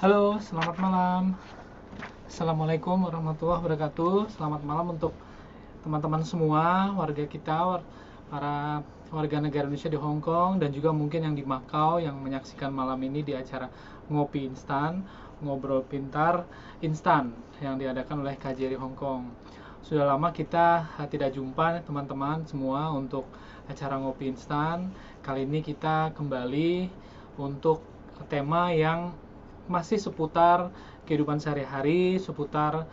Halo, selamat malam. Assalamualaikum warahmatullahi wabarakatuh. Selamat malam untuk teman-teman semua, warga kita, para warga negara Indonesia di Hong Kong, dan juga mungkin yang di Macau yang menyaksikan malam ini di acara Ngopi Instan, Ngobrol Pintar Instan yang diadakan oleh KJRI Hong Kong. Sudah lama kita tidak jumpa teman-teman semua untuk acara Ngopi Instan. Kali ini kita kembali untuk tema yang masih seputar kehidupan sehari-hari, seputar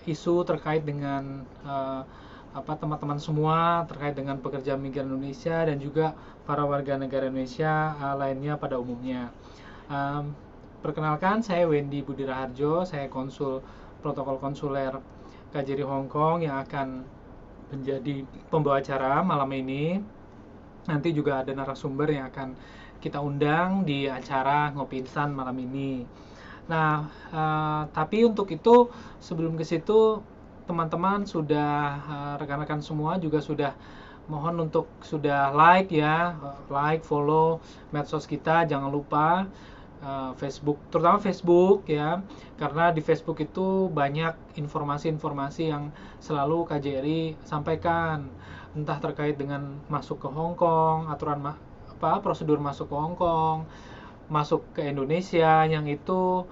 isu terkait dengan teman-teman semua, terkait dengan pekerja migran Indonesia dan juga para warga negara Indonesia lainnya pada umumnya. Perkenalkan, saya Wendy Budi Raharjo, saya konsul protokol konsuler KJRI Hong Kong yang akan menjadi pembawa acara malam ini. Nanti juga ada narasumber yang akan kita undang di acara Ngopi Instan malam ini. Nah, tapi untuk itu sebelum ke situ teman-teman sudah rekan-rekan semua juga sudah mohon untuk sudah like ya, like, follow medsos kita, jangan lupa Facebook, terutama Facebook ya, karena di Facebook itu banyak informasi-informasi yang selalu KJRI sampaikan, entah terkait dengan masuk ke Hong Kong, aturan prosedur masuk ke Hong Kong, masuk ke Indonesia yang itu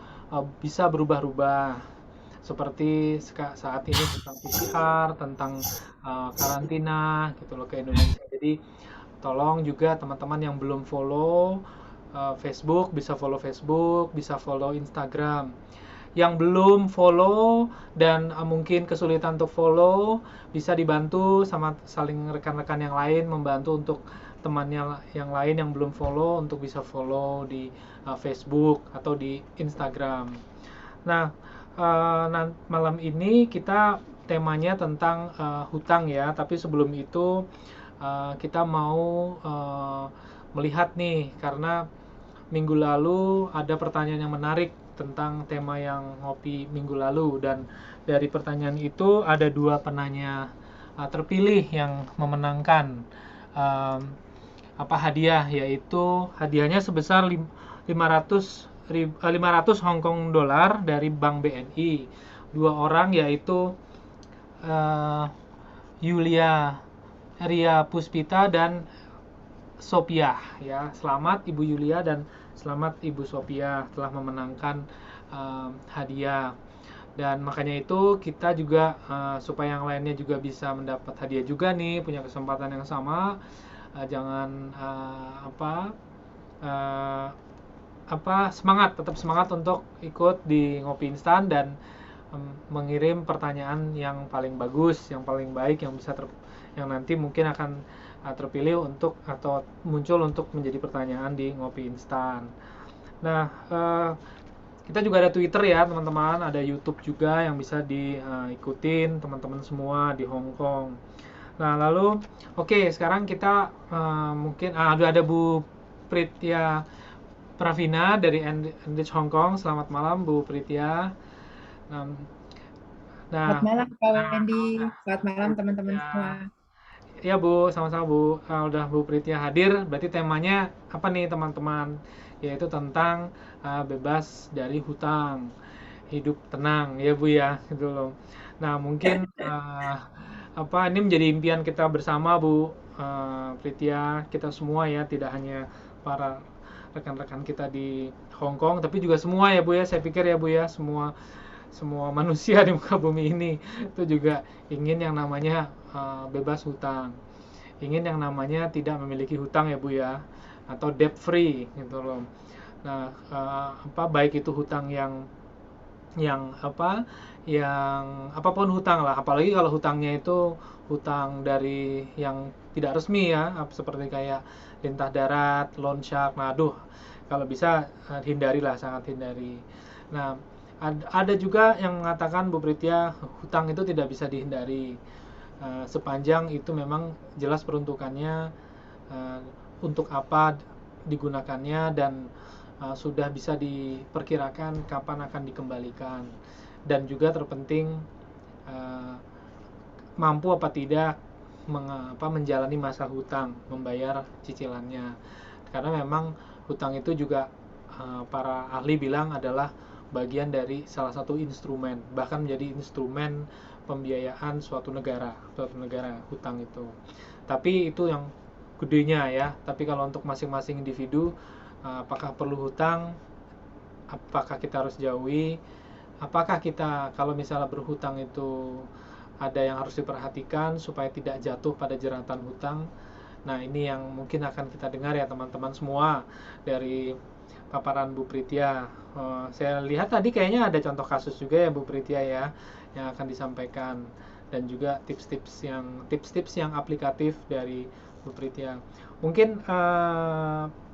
bisa berubah-ubah. Seperti saat ini tentang PCR, tentang karantina gitu loh ke Indonesia. Jadi tolong juga teman-teman yang belum follow Facebook, bisa follow Instagram. Yang belum follow dan mungkin kesulitan untuk follow, bisa dibantu sama saling rekan-rekan yang lain, membantu untuk temannya yang lain yang belum follow untuk bisa follow di Facebook atau di Instagram. Nah, malam ini kita temanya tentang hutang ya, tapi sebelum itu kita mau melihat nih, karena minggu lalu ada pertanyaan yang menarik tentang tema yang ngopi minggu lalu, dan dari pertanyaan itu ada dua penanya terpilih yang memenangkan um, hadiah, yaitu hadiahnya sebesar 500 Hong Kong dolar dari Bank BNI. Dua orang, yaitu uh, Yulia Ria Puspita dan Sophia ya. Selamat Ibu Yulia dan selamat Ibu Sophia telah memenangkan hadiah. Dan makanya itu kita juga supaya yang lainnya juga bisa mendapat hadiah juga nih, punya kesempatan yang sama, jangan uh, semangat, tetap semangat untuk ikut di Ngopi Instan dan mengirim pertanyaan yang paling bagus, yang paling baik, yang nanti mungkin akan terpilih untuk atau muncul untuk menjadi pertanyaan di Ngopi Instan. Nah, kita juga ada Twitter ya teman-teman, ada YouTube juga yang bisa diikutin teman-teman semua di Hong Kong. Nah, lalu oke, sekarang kita mungkin ada Bu Pritya Pravina dari Enrich Hong Kong. Selamat malam Bu Pritya. Nah, Selamat nah, malam, Pak Wendy. nah, Selamat malam, Bu teman-teman Pritya. semua. Ya Bu, sama-sama Bu. Udah Bu Pritya hadir, berarti temanya apa nih teman-teman? Yaitu tentang bebas dari hutang, hidup tenang ya Bu ya, gitu loh. Nah mungkin ini menjadi impian kita bersama Bu Pritya, kita semua ya, tidak hanya para rekan-rekan kita di Hong Kong, tapi juga semua ya Bu ya. Saya pikir ya Bu ya, semua semua manusia di muka bumi ini itu juga ingin yang namanya bebas hutang, ingin yang namanya tidak memiliki hutang ya Bu ya, atau debt free gitu loh. Nah, baik itu hutang yang apapun hutang lah, apalagi kalau hutangnya itu hutang dari yang tidak resmi ya, seperti kayak lintah darat, loan shark. Nah, aduh, kalau bisa hindarilah, sangat hindari. Nah, ada juga yang mengatakan Bu Pritya, hutang itu tidak bisa dihindari. Sepanjang itu memang jelas peruntukannya, uh, untuk apa digunakannya, dan sudah bisa diperkirakan kapan akan dikembalikan, dan juga terpenting uh, mampu apa tidak menjalani masa hutang, membayar cicilannya, karena memang hutang itu juga para ahli bilang adalah bagian dari salah satu instrumen, bahkan menjadi instrumen pembiayaan suatu negara hutang itu. Tapi itu yang gedenya ya. Tapi kalau untuk masing-masing individu, apakah perlu hutang, apakah kita harus jauhi, apakah kita kalau misalnya berhutang itu ada yang harus diperhatikan supaya tidak jatuh pada jeratan hutang. Nah, ini yang mungkin akan kita dengar ya teman-teman semua dari paparan Bu Pritya. Saya lihat tadi kayaknya ada contoh kasus juga ya Bu Pritya ya, yang akan disampaikan, dan juga tips-tips yang aplikatif dari Bu Pritya. Mungkin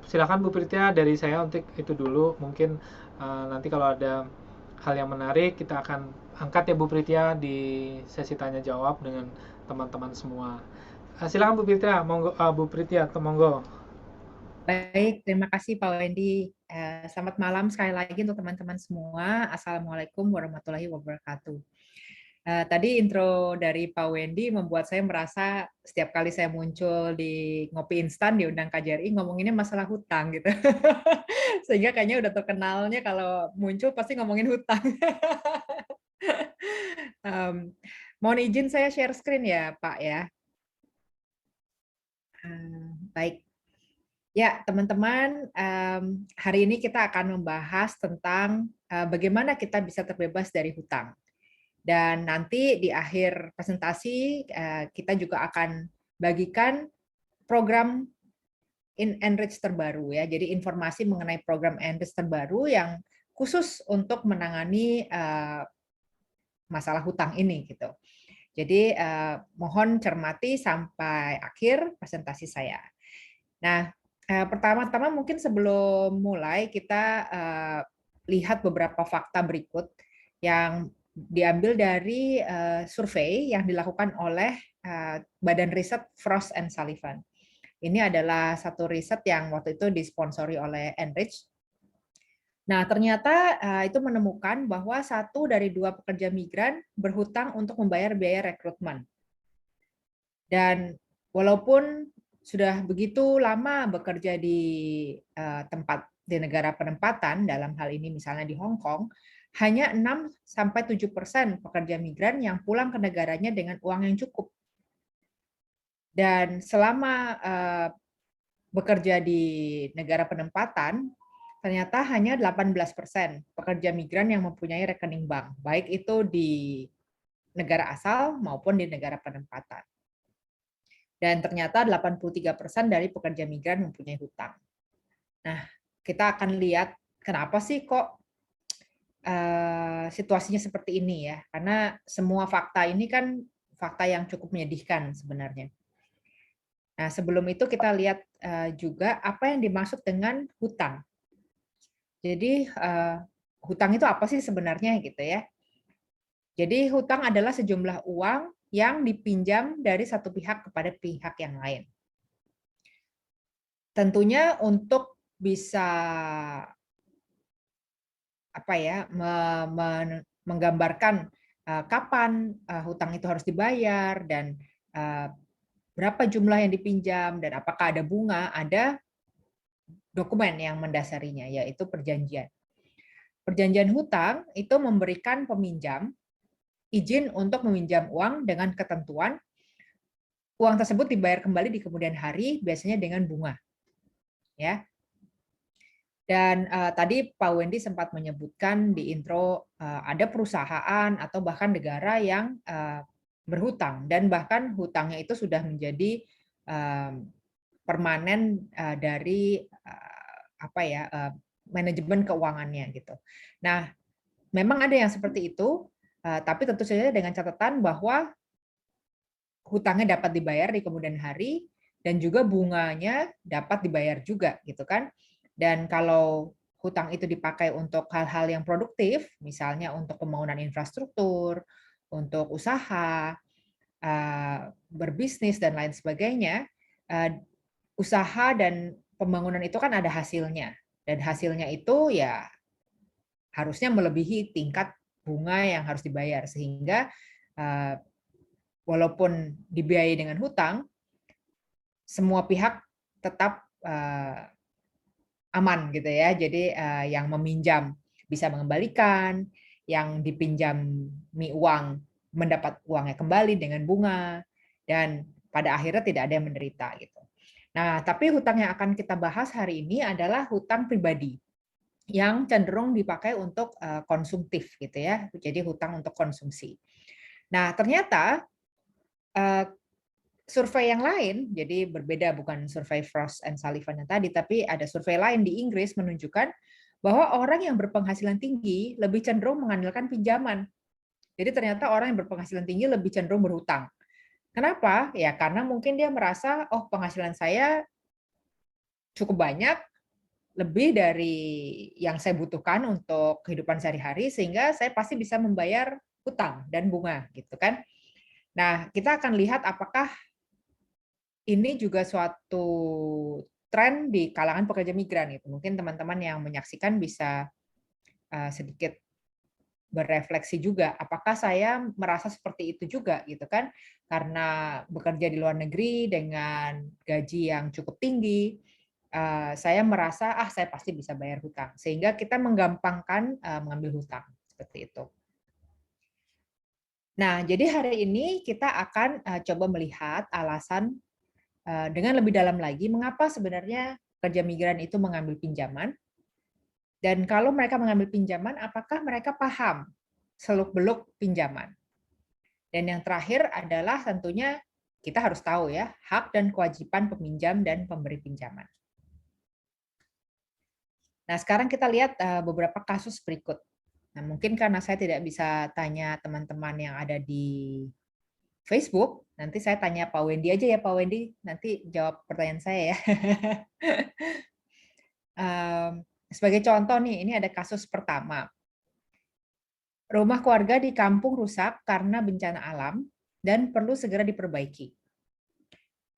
silakan Bu Pritya, dari saya untuk itu dulu. Mungkin nanti kalau ada hal yang menarik kita akan angkat ya Bu Pritya di sesi tanya jawab dengan teman-teman semua. Silakan Bu Pritya, monggo Bu Pritya, monggo. Baik, terima kasih Pak Wendy. Selamat malam sekali lagi untuk teman-teman semua. Assalamualaikum warahmatullahi wabarakatuh. Tadi intro dari Pak Wendy membuat saya merasa setiap kali saya muncul di Ngopi Instan diundang KJRI ngomonginnya masalah hutang gitu. Sehingga kayaknya udah terkenalnya kalau muncul pasti ngomongin hutang. Mohon izin saya share screen ya Pak ya. Baik. Ya, teman-teman, hari ini kita akan membahas tentang bagaimana kita bisa terbebas dari hutang. Dan nanti di akhir presentasi, kita juga akan bagikan program Enrich terbaru ya. Jadi informasi mengenai program Enrich terbaru yang khusus untuk menangani masalah hutang ini gitu. Jadi mohon cermati sampai akhir presentasi saya. Nah, pertama-tama mungkin sebelum mulai kita lihat beberapa fakta berikut. yang diambil dari survei yang dilakukan oleh Badan Riset Frost and Sullivan. Ini adalah satu riset yang waktu itu disponsori oleh Enrich. Nah, ternyata itu menemukan bahwa 1 dari 2 pekerja migran berhutang untuk membayar biaya rekrutmen. Dan walaupun sudah begitu lama bekerja di tempat di negara penempatan, dalam hal ini misalnya di Hong Kong, hanya 6-7% pekerja migran yang pulang ke negaranya dengan uang yang cukup. Dan selama bekerja di negara penempatan, ternyata hanya 18% pekerja migran yang mempunyai rekening bank, baik itu di negara asal maupun di negara penempatan. Dan ternyata 83% dari pekerja migran mempunyai hutang. Nah, kita akan lihat kenapa sih kok situasinya seperti ini ya. Karena semua fakta ini kan fakta yang cukup menyedihkan sebenarnya. Nah, sebelum itu kita lihat juga apa yang dimaksud dengan hutang. Jadi hutang itu apa sih sebenarnya gitu ya. Jadi hutang adalah sejumlah uang yang dipinjam dari satu pihak kepada pihak yang lain. Tentunya untuk bisa menggambarkan kapan hutang itu harus dibayar dan berapa jumlah yang dipinjam dan apakah ada bunga, ada dokumen yang mendasarinya, yaitu perjanjian. Perjanjian hutang itu memberikan peminjam izin untuk meminjam uang dengan ketentuan uang tersebut dibayar kembali di kemudian hari, biasanya dengan bunga. Ya. Dan tadi Pak Wendy sempat menyebutkan di intro ada perusahaan atau bahkan negara yang berhutang dan bahkan hutangnya itu sudah menjadi permanen dari manajemen keuangannya gitu. Nah, memang ada yang seperti itu, tapi tentu saja dengan catatan bahwa hutangnya dapat dibayar di kemudian hari dan juga bunganya dapat dibayar juga gitu kan. Dan kalau hutang itu dipakai untuk hal-hal yang produktif, misalnya untuk pembangunan infrastruktur, untuk usaha, berbisnis dan lain sebagainya, usaha dan pembangunan itu kan ada hasilnya. Dan hasilnya itu ya harusnya melebihi tingkat bunga yang harus dibayar. Sehingga walaupun dibiayai dengan hutang, semua pihak tetap aman gitu ya. Jadi yang meminjam bisa mengembalikan, yang dipinjami uang mendapat uangnya kembali dengan bunga, dan pada akhirnya tidak ada yang menderita gitu. Nah, tapi hutang yang akan kita bahas hari ini adalah hutang pribadi yang cenderung dipakai untuk konsumtif gitu ya. Jadi hutang untuk konsumsi. Nah, ternyata survei yang lain, jadi berbeda, bukan survei Frost and Sullivan yang tadi, tapi ada survei lain di Inggris menunjukkan bahwa orang yang berpenghasilan tinggi lebih cenderung mengandalkan pinjaman. Jadi ternyata orang yang berpenghasilan tinggi lebih cenderung berhutang. Kenapa? Ya karena mungkin dia merasa, oh penghasilan saya cukup banyak, lebih dari yang saya butuhkan untuk kehidupan sehari-hari, sehingga saya pasti bisa membayar hutang dan bunga, gitu kan. Nah, kita akan lihat apakah ini juga suatu tren di kalangan pekerja migran itu. Mungkin teman-teman yang menyaksikan bisa sedikit berefleksi juga, apakah saya merasa seperti itu juga gitu kan? Karena bekerja di luar negeri dengan gaji yang cukup tinggi, saya merasa saya pasti bisa bayar hutang, sehingga kita menggampangkan mengambil hutang seperti itu. Nah, jadi hari ini kita akan coba melihat alasan dengan lebih dalam lagi mengapa sebenarnya pekerja migran itu mengambil pinjaman, dan kalau mereka mengambil pinjaman, apakah mereka paham seluk-beluk pinjaman. Dan yang terakhir adalah tentunya kita harus tahu ya, hak dan kewajiban peminjam dan pemberi pinjaman. Nah, sekarang kita lihat beberapa kasus berikut. Nah, mungkin karena saya tidak bisa tanya teman-teman yang ada di Facebook, nanti saya tanya Pak Wendy aja ya, Pak Wendy, nanti jawab pertanyaan saya ya. Sebagai contoh nih, ini ada kasus pertama. Rumah keluarga di kampung rusak karena bencana alam dan perlu segera diperbaiki.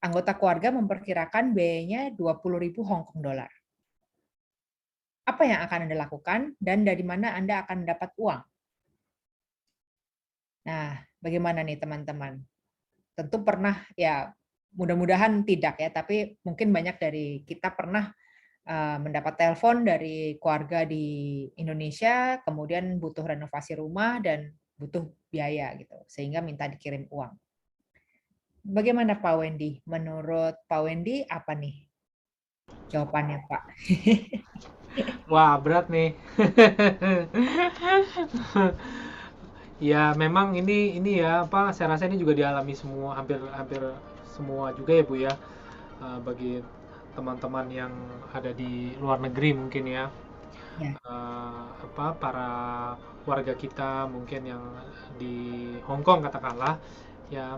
Anggota keluarga memperkirakan biayanya 20.000 Hong Kong dolar. Apa yang akan Anda lakukan dan dari mana Anda akan mendapat uang? Nah, bagaimana nih teman-teman? Tentu pernah ya, mudah-mudahan tidak ya, tapi mungkin banyak dari kita pernah mendapat telepon dari keluarga di Indonesia, kemudian butuh renovasi rumah dan butuh biaya gitu, sehingga minta dikirim uang. Bagaimana Pak Wendy? Menurut Pak Wendy apa nih jawabannya Pak? Wah, berat nih. Ya, memang ini ya apa saya rasa ini juga dialami semua, hampir hampir semua juga ya Bu ya. Bagi teman-teman yang ada di luar negeri mungkin ya. Ya, Apa para warga kita mungkin yang di Hong Kong katakanlah ya,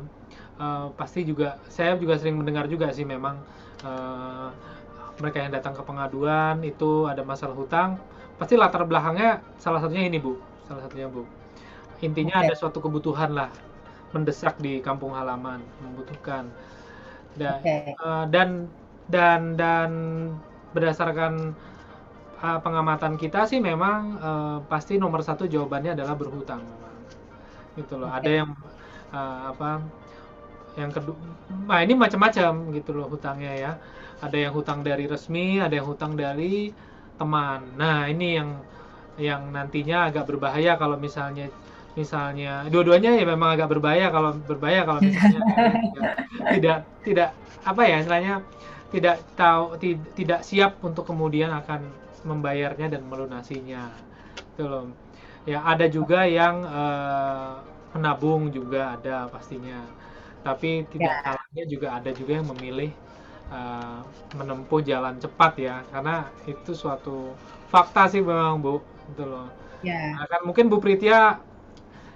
pasti juga saya juga sering mendengar juga sih memang eh, mereka yang datang ke pengaduan itu ada masalah hutang, pasti latar belakangnya salah satunya ini Bu, salah satunya Bu, intinya oke, ada suatu kebutuhan lah mendesak di kampung halaman, membutuhkan dan oke, dan dan berdasarkan pengamatan kita sih memang pasti nomor satu jawabannya adalah berhutang memang gitu loh. Ada oke. yang apa yang kedua, nah ini macam-macam gitu loh hutangnya ya. Ada yang hutang dari resmi, ada yang hutang dari teman. Nah ini yang nantinya agak berbahaya kalau misalnya misalnya dua-duanya ya memang agak berbahaya kalau misalnya kalian tidak tidak apa ya istilahnya tidak tahu tidak siap untuk kemudian akan membayarnya dan melunasinya itu loh ya. Ada juga yang menabung juga ada pastinya, tapi tidak Ya, kalahnya juga ada juga yang memilih eh, menempuh jalan cepat ya, karena itu suatu fakta sih memang Bu, gitu loh. ya, Nah, kan mungkin Bu Pritia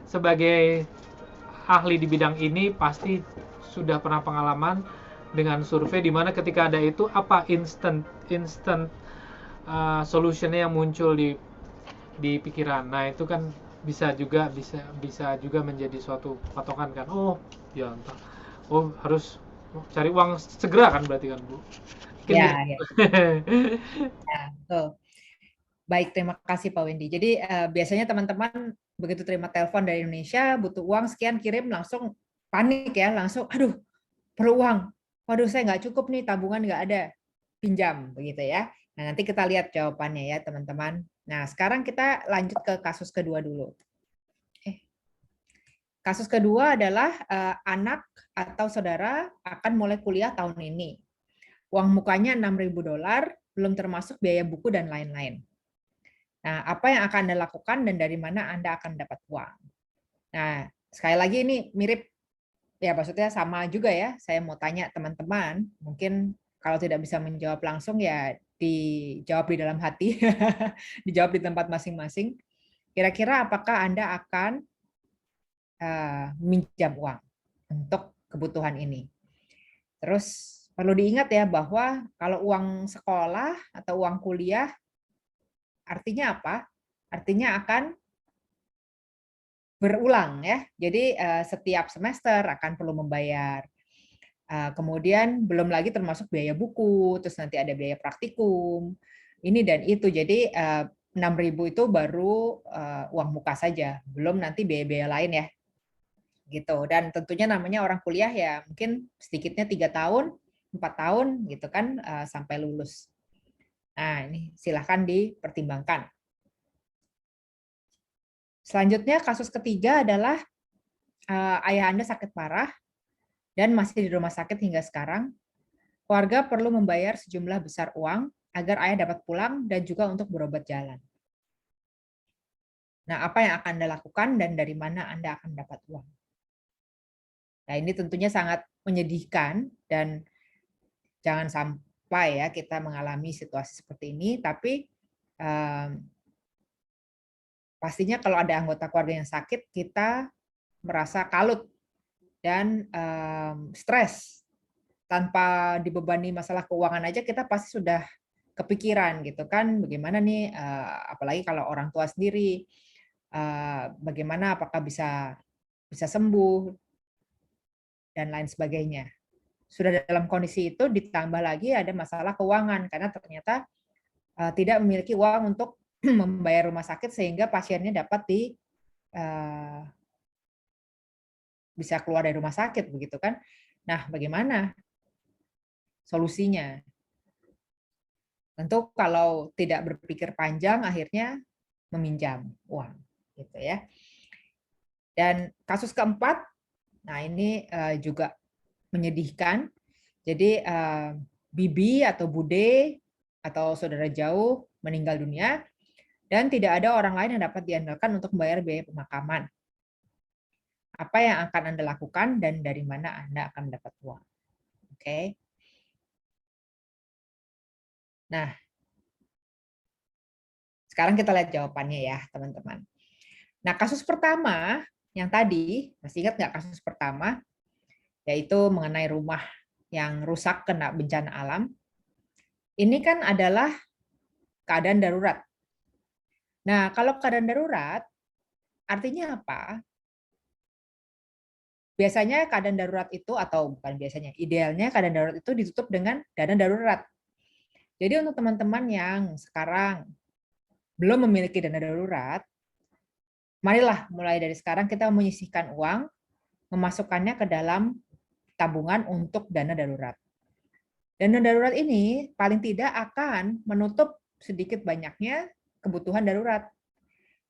sebagai ahli di bidang ini pasti sudah pernah pengalaman dengan survei di mana ketika ada itu apa instant instant solutionnya yang muncul di pikiran. Nah itu kan bisa juga menjadi suatu patokan kan. Oh ya entah. Oh harus cari uang segera kan berarti kan Bu. Mungkin gitu. ya, ya, ya, betul. Baik, terima kasih Pak Wendy. Jadi biasanya teman-teman begitu terima telepon dari Indonesia, butuh uang sekian kirim langsung panik ya, langsung aduh perlu uang. Waduh saya nggak cukup nih, tabungan nggak ada, pinjam begitu ya. Nah nanti kita lihat jawabannya ya teman-teman. Nah sekarang kita lanjut ke kasus kedua dulu. Kasus kedua adalah anak atau saudara akan mulai kuliah tahun ini. Uang mukanya 6.000 dolar, belum termasuk biaya buku dan lain-lain. Nah, apa yang akan Anda lakukan dan dari mana Anda akan dapat uang? Nah, sekali lagi ini mirip, ya maksudnya sama juga ya. Saya mau tanya teman-teman, mungkin kalau tidak bisa menjawab langsung ya dijawab di dalam hati, dijawab di tempat masing-masing. Kira-kira apakah Anda akan minjam uang untuk kebutuhan ini? Terus perlu diingat ya bahwa kalau uang sekolah atau uang kuliah artinya apa? Artinya akan berulang ya. Jadi setiap semester akan perlu membayar. Kemudian belum lagi termasuk biaya buku, terus nanti ada biaya praktikum, ini dan itu. Jadi 6.000 itu baru uang muka saja, belum nanti biaya-biaya lain ya. Gitu. Dan tentunya namanya orang kuliah ya mungkin sedikitnya 3 tahun, 4 tahun gitu kan sampai lulus. Nah, ini silahkan dipertimbangkan. Selanjutnya kasus ketiga adalah ayah Anda sakit parah dan masih di rumah sakit hingga sekarang. Keluarga perlu membayar sejumlah besar uang agar ayah dapat pulang dan juga untuk berobat jalan. Nah, apa yang akan Anda lakukan dan dari mana Anda akan dapat uang? Nah, ini tentunya sangat menyedihkan dan jangan sampai ya kita mengalami situasi seperti ini, tapi pastinya kalau ada anggota keluarga yang sakit, kita merasa kalut dan stres. Tanpa dibebani masalah keuangan aja kita pasti sudah kepikiran gitu kan, bagaimana nih, apalagi kalau orang tua sendiri bagaimana, apakah bisa sembuh dan lain sebagainya. Sudah dalam kondisi itu ditambah lagi ada masalah keuangan karena ternyata tidak memiliki uang untuk membayar rumah sakit sehingga pasiennya dapat bisa keluar dari rumah sakit begitu kan. Nah, bagaimana solusinya? Tentu kalau tidak berpikir panjang akhirnya meminjam uang gitu ya. Dan kasus keempat, nah ini juga menyedihkan. Jadi bibi atau bude atau saudara jauh meninggal dunia dan tidak ada orang lain yang dapat diandalkan untuk membayar biaya pemakaman. Apa yang akan Anda lakukan dan dari mana Anda akan mendapat uang? Oke. Nah, sekarang kita lihat jawabannya ya, teman-teman. Nah, kasus pertama yang tadi, masih ingat nggak kasus pertama? Yaitu mengenai rumah yang rusak kena bencana alam. Ini kan adalah keadaan darurat. Nah, kalau keadaan darurat, artinya apa? Biasanya keadaan darurat itu, atau bukan biasanya, idealnya keadaan darurat itu ditutup dengan dana darurat. Jadi untuk teman-teman yang sekarang belum memiliki dana darurat, marilah mulai dari sekarang kita menyisihkan uang, memasukkannya ke dalam tabungan untuk dana darurat. Dana darurat ini paling tidak akan menutup sedikit banyaknya kebutuhan darurat.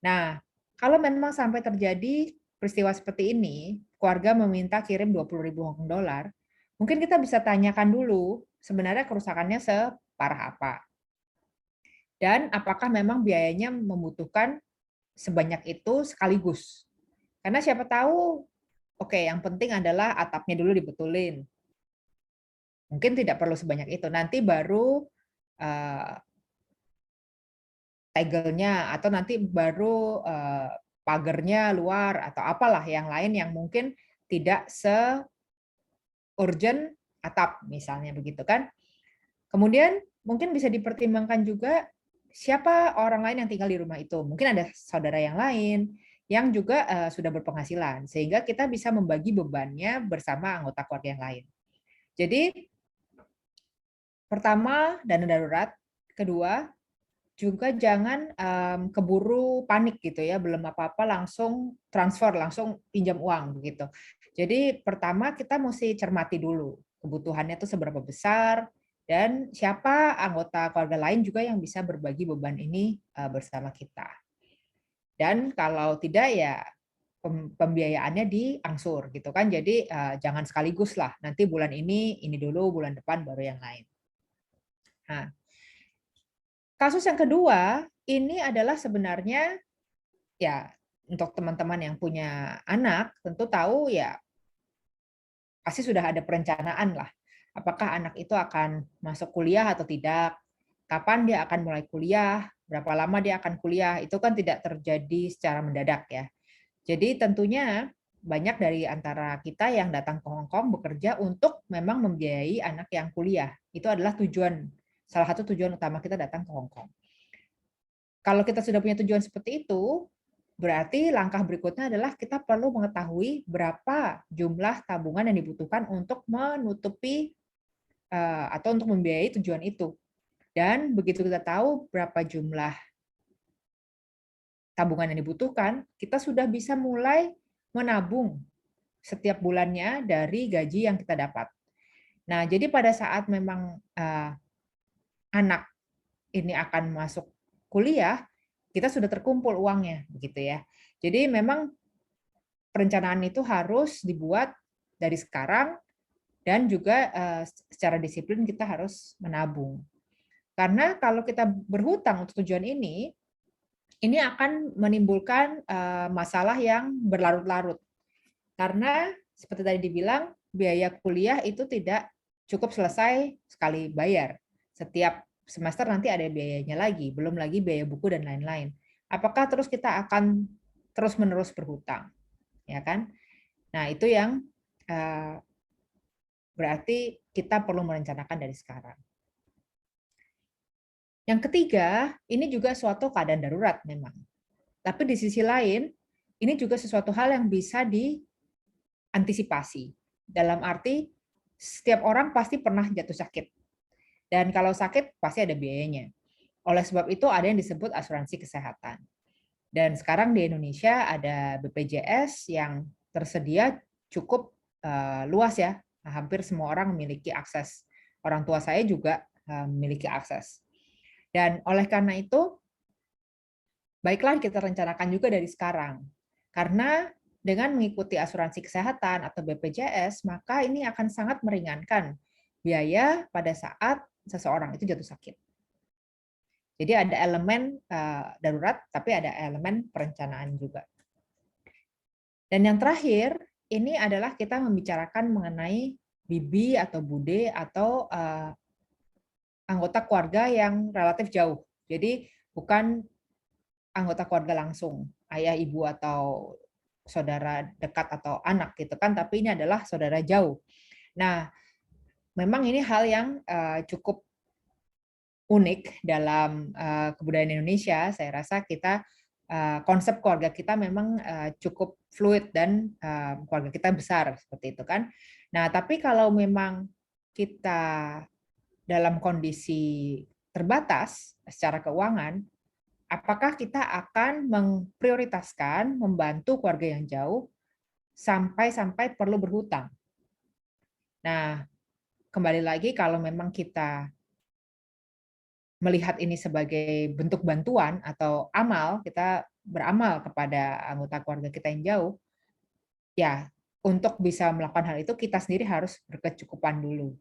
Nah, kalau memang sampai terjadi peristiwa seperti ini, keluarga meminta kirim 20.000 Hong Kong dolar, mungkin kita bisa tanyakan dulu sebenarnya kerusakannya separah apa. Dan apakah memang biayanya membutuhkan sebanyak itu sekaligus. Karena siapa tahu, oke, yang penting adalah atapnya dulu dibetulin. Mungkin tidak perlu sebanyak itu. Nanti baru tegelnya, atau nanti baru pagernya luar, atau apalah yang lain yang mungkin tidak se-urgent atap, misalnya begitu kan. Kemudian mungkin bisa dipertimbangkan juga siapa orang lain yang tinggal di rumah itu. Mungkin ada saudara yang lain yang juga sudah berpenghasilan, sehingga kita bisa membagi bebannya bersama anggota keluarga yang lain. Jadi, pertama, dana darurat. Kedua, juga jangan keburu panik gitu ya, belum apa-apa langsung transfer, langsung pinjam uang begitu. Jadi pertama kita mesti cermati dulu kebutuhannya itu seberapa besar dan siapa anggota keluarga lain juga yang bisa berbagi beban ini bersama kita. Dan kalau tidak ya pembiayaannya diangsur gitu kan. Jadi jangan sekaligus lah. Nanti bulan ini dulu, bulan depan baru yang lain. Nah, kasus yang kedua, ini adalah sebenarnya ya untuk teman-teman yang punya anak tentu tahu ya pasti sudah ada perencanaan lah. Apakah anak itu akan masuk kuliah atau tidak? Kapan dia akan mulai kuliah? Berapa lama dia akan kuliah? Itu kan tidak terjadi secara mendadak ya. Jadi tentunya banyak dari antara kita yang datang ke Hong Kong bekerja untuk memang membiayai anak yang kuliah. Itu adalah salah satu tujuan utama kita datang ke Hong Kong. Kalau kita sudah punya tujuan seperti itu, berarti langkah berikutnya adalah kita perlu mengetahui berapa jumlah tabungan yang dibutuhkan untuk menutupi atau untuk membiayai tujuan itu. Dan begitu kita tahu berapa jumlah tabungan yang dibutuhkan, kita sudah bisa mulai menabung setiap bulannya dari gaji yang kita dapat. Nah, jadi pada saat memang anak ini akan masuk kuliah, kita sudah terkumpul uangnya, begitu ya. Jadi memang perencanaan itu harus dibuat dari sekarang dan juga secara disiplin kita harus menabung. Karena kalau kita berhutang untuk tujuan ini akan menimbulkan masalah yang berlarut-larut. Karena seperti tadi dibilang, biaya kuliah itu tidak cukup selesai sekali bayar. Setiap semester nanti ada biayanya lagi, belum lagi biaya buku dan lain-lain. Apakah terus kita akan terus-menerus berhutang? Ya kan? Nah, itu yang berarti kita perlu merencanakan dari sekarang. Yang ketiga, ini juga suatu keadaan darurat memang. Tapi di sisi lain, ini juga sesuatu hal yang bisa diantisipasi. Dalam arti, setiap orang pasti pernah jatuh sakit. Dan kalau sakit, pasti ada biayanya. Oleh sebab itu, ada yang disebut asuransi kesehatan. Dan sekarang di Indonesia ada BPJS yang tersedia cukup luas ya. Hampir semua orang memiliki akses. Orang tua saya juga memiliki akses. Dan oleh karena itu, baiklah kita rencanakan juga dari sekarang. Karena dengan mengikuti asuransi kesehatan atau BPJS, maka ini akan sangat meringankan biaya pada saat seseorang itu jatuh sakit. Jadi ada elemen darurat, tapi ada elemen perencanaan juga. Dan yang terakhir, ini adalah kita membicarakan mengenai bibi atau bude atau anggota keluarga yang relatif jauh. Jadi bukan anggota keluarga langsung, ayah, ibu, atau saudara dekat atau anak gitu kan, tapi ini adalah saudara jauh. Nah, memang ini hal yang cukup unik dalam kebudayaan Indonesia. Saya rasa kita konsep keluarga kita memang cukup fluid dan keluarga kita besar seperti itu kan. Nah, tapi kalau memang kita dalam kondisi terbatas secara keuangan, apakah kita akan memprioritaskan membantu keluarga yang jauh sampai perlu berhutang? Nah, kembali lagi kalau memang kita melihat ini sebagai bentuk bantuan atau amal, kita beramal kepada anggota keluarga kita yang jauh, ya untuk bisa melakukan hal itu kita sendiri harus berkecukupan dulu.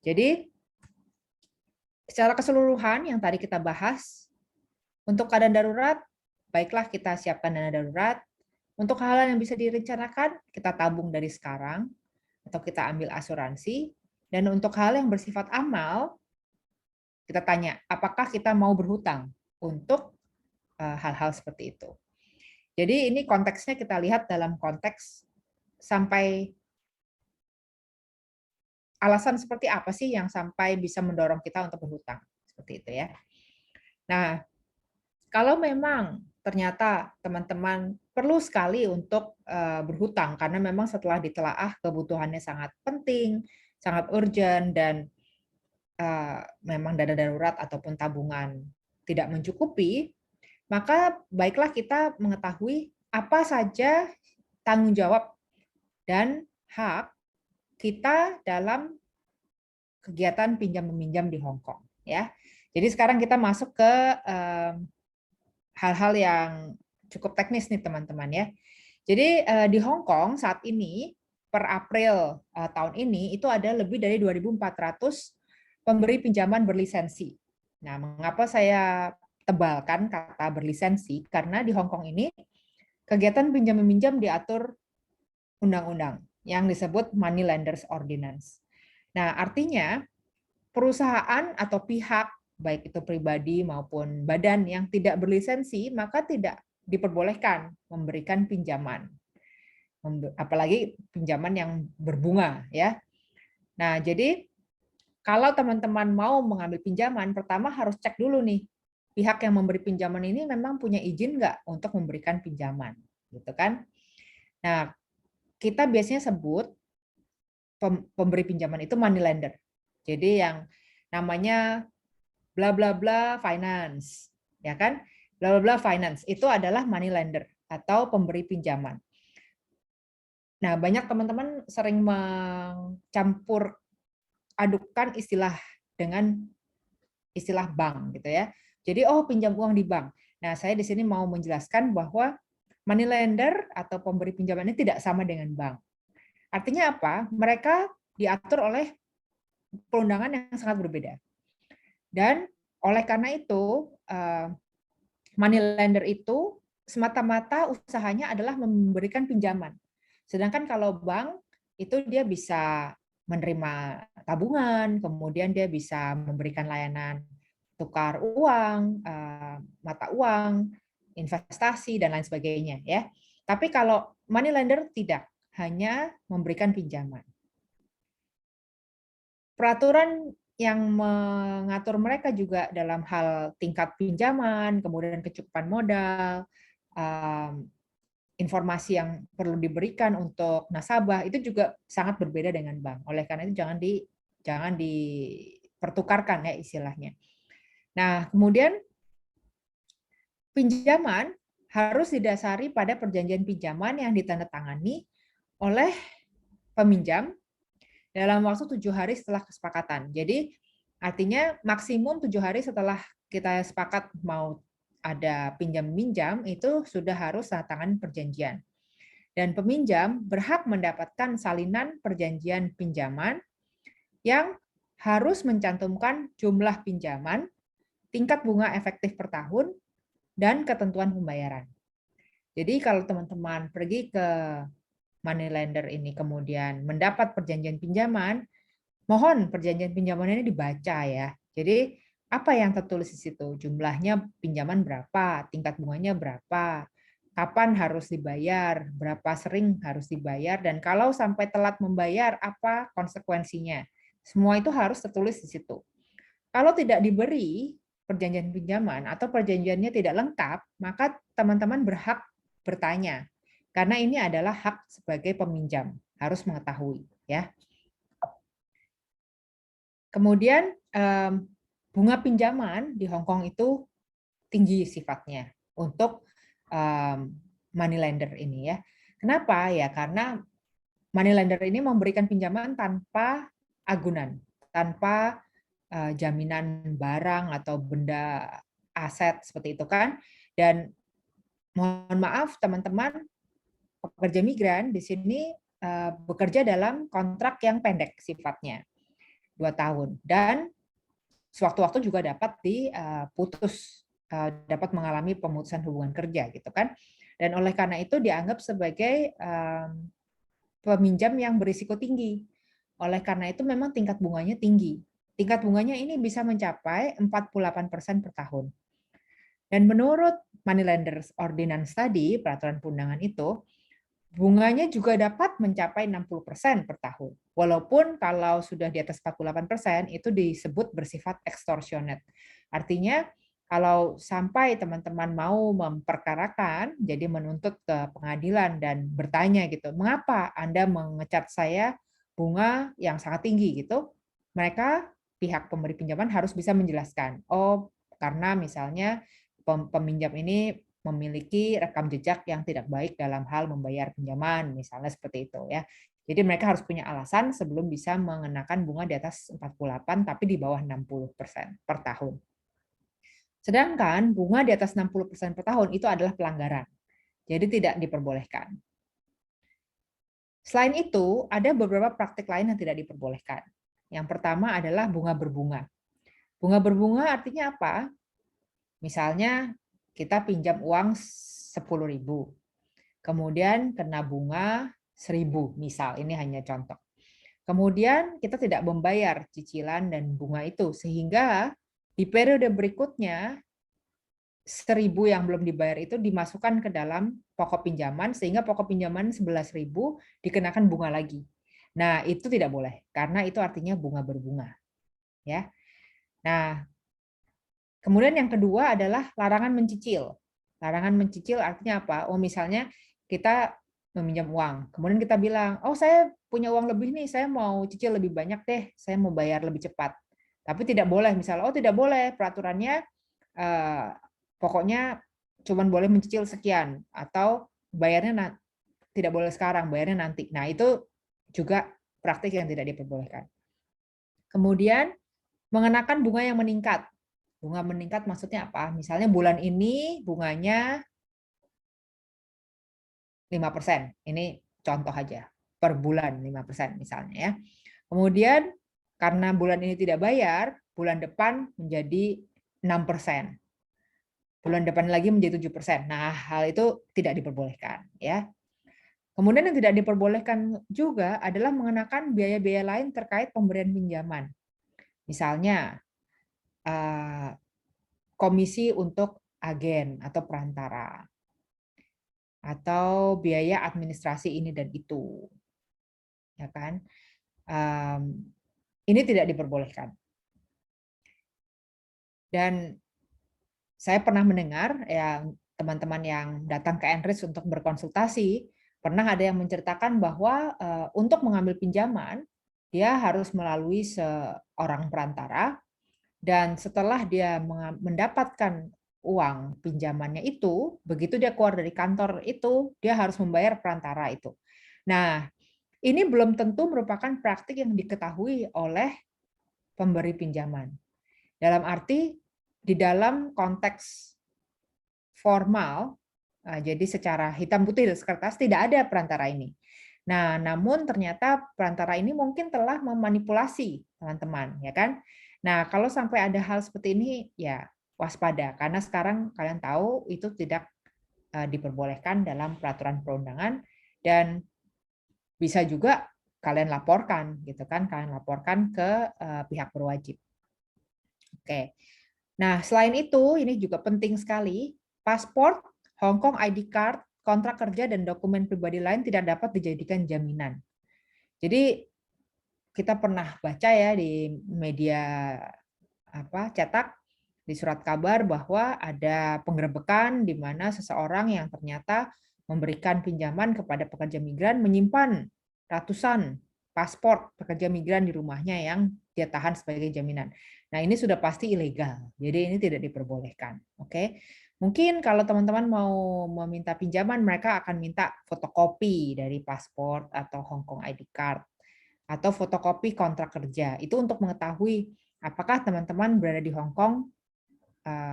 Jadi secara keseluruhan yang tadi kita bahas, untuk keadaan darurat, baiklah kita siapkan dana darurat. Untuk hal-hal yang bisa direncanakan, kita tabung dari sekarang, atau kita ambil asuransi. Dan untuk hal yang bersifat amal, kita tanya, apakah kita mau berhutang untuk hal-hal seperti itu. Jadi ini konteksnya kita lihat dalam konteks sampai alasan seperti apa sih yang sampai bisa mendorong kita untuk berhutang. Seperti itu ya. Nah, kalau memang ternyata teman-teman perlu sekali untuk berhutang karena memang setelah ditelaah kebutuhannya sangat penting, sangat urgent, dan memang dana darurat ataupun tabungan tidak mencukupi, maka baiklah kita mengetahui apa saja tanggung jawab dan hak kita dalam kegiatan pinjam meminjam di Hong Kong ya. Jadi sekarang kita masuk ke hal-hal yang cukup teknis nih teman-teman ya. Jadi di Hong Kong saat ini per April tahun ini itu ada lebih dari 2.400 pemberi pinjaman berlisensi. Nah, mengapa saya tebalkan kata berlisensi? Karena di Hong Kong ini kegiatan pinjam meminjam diatur undang-undang yang disebut Money Lenders Ordinance. Nah, artinya perusahaan atau pihak baik itu pribadi maupun badan yang tidak berlisensi maka tidak diperbolehkan memberikan pinjaman, apalagi pinjaman yang berbunga ya. Nah, jadi kalau teman-teman mau mengambil pinjaman, pertama harus cek dulu nih, pihak yang memberi pinjaman ini memang punya izin nggak untuk memberikan pinjaman, gitu kan? Nah, kita biasanya sebut pemberi pinjaman itu money lender. Jadi yang namanya bla bla bla finance, ya kan? Bla bla bla finance itu adalah money lender atau pemberi pinjaman. Nah, banyak teman-teman sering mencampur adukan istilah dengan istilah bank gitu ya. Jadi pinjam uang di bank. Nah, saya di sini mau menjelaskan bahwa money lender atau pemberi pinjaman ini tidak sama dengan bank. Artinya apa? Mereka diatur oleh perundangan yang sangat berbeda. Dan oleh karena itu money lender itu semata-mata usahanya adalah memberikan pinjaman. Sedangkan kalau bank itu dia bisa menerima tabungan, kemudian dia bisa memberikan layanan tukar uang, mata uang, investasi dan lain sebagainya ya. Tapi kalau money lender tidak, hanya memberikan pinjaman. Peraturan yang mengatur mereka juga dalam hal tingkat pinjaman, kemudian kecukupan modal, informasi yang perlu diberikan untuk nasabah itu juga sangat berbeda dengan bank. Oleh karena itu jangan dipertukarkan ya istilahnya. Nah, kemudian pinjaman harus didasari pada perjanjian pinjaman yang ditandatangani oleh peminjam dalam waktu 7 hari setelah kesepakatan. Jadi artinya maksimum 7 hari setelah kita sepakat mau ada pinjam-minjam itu sudah harus tanda tangan perjanjian. Dan peminjam berhak mendapatkan salinan perjanjian pinjaman yang harus mencantumkan jumlah pinjaman, tingkat bunga efektif per tahun, dan ketentuan pembayaran. Jadi kalau teman-teman pergi ke money lender ini kemudian mendapat perjanjian pinjaman, mohon perjanjian pinjaman ini dibaca ya. Jadi apa yang tertulis di situ? Jumlahnya pinjaman berapa, tingkat bunganya berapa, kapan harus dibayar, berapa sering harus dibayar, dan kalau sampai telat membayar apa konsekuensinya. Semua itu harus tertulis di situ. Kalau tidak diberi perjanjian pinjaman atau perjanjiannya tidak lengkap, maka teman-teman berhak bertanya. Karena ini adalah hak sebagai peminjam, harus mengetahui ya. Kemudian bunga pinjaman di Hong Kong itu tinggi sifatnya untuk money lender ini ya. Kenapa? Ya karena money lender ini memberikan pinjaman tanpa agunan, tanpa jaminan barang atau benda aset seperti itu kan. Dan mohon maaf teman-teman, pekerja migran di sini bekerja dalam kontrak yang pendek sifatnya, 2 tahun. Dan sewaktu-waktu juga dapat diputus, dapat mengalami pemutusan hubungan kerja gitu kan. Dan oleh karena itu dianggap sebagai peminjam yang berisiko tinggi. Oleh karena itu memang tingkat bunganya tinggi. Tingkat bunganya ini bisa mencapai 48% per tahun. Dan menurut Money Lenders Ordinance tadi, peraturan perundangan itu, bunganya juga dapat mencapai 60% per tahun. Walaupun kalau sudah di atas 48% itu disebut bersifat extortionate. Artinya kalau sampai teman-teman mau memperkarakan, jadi menuntut ke pengadilan dan bertanya gitu, mengapa Anda mengecat saya bunga yang sangat tinggi gitu, mereka pihak pemberi pinjaman harus bisa menjelaskan. Oh, karena misalnya peminjam ini memiliki rekam jejak yang tidak baik dalam hal membayar pinjaman, misalnya seperti itu ya. Jadi mereka harus punya alasan sebelum bisa mengenakan bunga di atas 48 tapi di bawah 60% per tahun. Sedangkan bunga di atas 60% per tahun itu adalah pelanggaran. Jadi tidak diperbolehkan. Selain itu, ada beberapa praktik lain yang tidak diperbolehkan. Yang pertama adalah bunga berbunga. Bunga berbunga artinya apa? Misalnya kita pinjam uang 10.000, kemudian kena bunga 1.000, misal, ini hanya contoh. Kemudian kita tidak membayar cicilan dan bunga itu, sehingga di periode berikutnya 1.000 yang belum dibayar itu dimasukkan ke dalam pokok pinjaman, sehingga pokok pinjaman 11.000 dikenakan bunga lagi. Nah, itu tidak boleh, karena itu artinya bunga berbunga. Ya. Nah, kemudian yang kedua adalah larangan mencicil. Larangan mencicil artinya apa? Oh, misalnya kita meminjam uang, kemudian kita bilang, oh saya punya uang lebih nih, saya mau cicil lebih banyak deh, saya mau bayar lebih cepat. Tapi tidak boleh, misalnya, oh tidak boleh, peraturannya pokoknya cuma boleh mencicil sekian, atau bayarnya tidak boleh sekarang, bayarnya nanti. Nah, itu juga praktik yang tidak diperbolehkan. Kemudian mengenakan bunga yang meningkat. Bunga meningkat maksudnya apa? Misalnya bulan ini bunganya 5%. Ini contoh aja. Per bulan 5% misalnya ya. Kemudian karena bulan ini tidak bayar, bulan depan menjadi 6%. Bulan depan lagi menjadi 7%. Nah, hal itu tidak diperbolehkan ya. Kemudian yang tidak diperbolehkan juga adalah mengenakan biaya-biaya lain terkait pemberian pinjaman. Misalnya komisi untuk agen atau perantara, atau biaya administrasi ini dan itu, ya kan? Ini tidak diperbolehkan. Dan saya pernah mendengar ya teman-teman yang datang ke Enrich untuk berkonsultasi, pernah ada yang menceritakan bahwa untuk mengambil pinjaman, dia harus melalui seorang perantara, dan setelah dia mendapatkan uang pinjamannya itu, begitu dia keluar dari kantor itu, dia harus membayar perantara itu. Nah, ini belum tentu merupakan praktik yang diketahui oleh pemberi pinjaman. Dalam arti, di dalam konteks formal, jadi secara hitam putih di kertas tidak ada perantara ini. Nah, namun ternyata perantara ini mungkin telah memanipulasi teman-teman, ya kan? Nah, kalau sampai ada hal seperti ini, ya waspada, karena sekarang kalian tahu itu tidak diperbolehkan dalam peraturan perundangan, dan bisa juga kalian laporkan, gitu kan? Kalian laporkan ke pihak berwajib. Oke. Nah, selain itu, ini juga penting sekali, paspor, Hong Kong ID card, kontrak kerja, dan dokumen pribadi lain tidak dapat dijadikan jaminan. Jadi kita pernah baca ya di media cetak, di surat kabar bahwa ada penggerebekan di mana seseorang yang ternyata memberikan pinjaman kepada pekerja migran menyimpan ratusan paspor pekerja migran di rumahnya yang dia tahan sebagai jaminan. Nah, ini sudah pasti ilegal. Jadi ini tidak diperbolehkan. Oke. Mungkin kalau teman-teman mau meminta pinjaman, mereka akan minta fotokopi dari paspor atau Hong Kong ID card atau fotokopi kontrak kerja. Itu untuk mengetahui apakah teman-teman berada di Hong Kong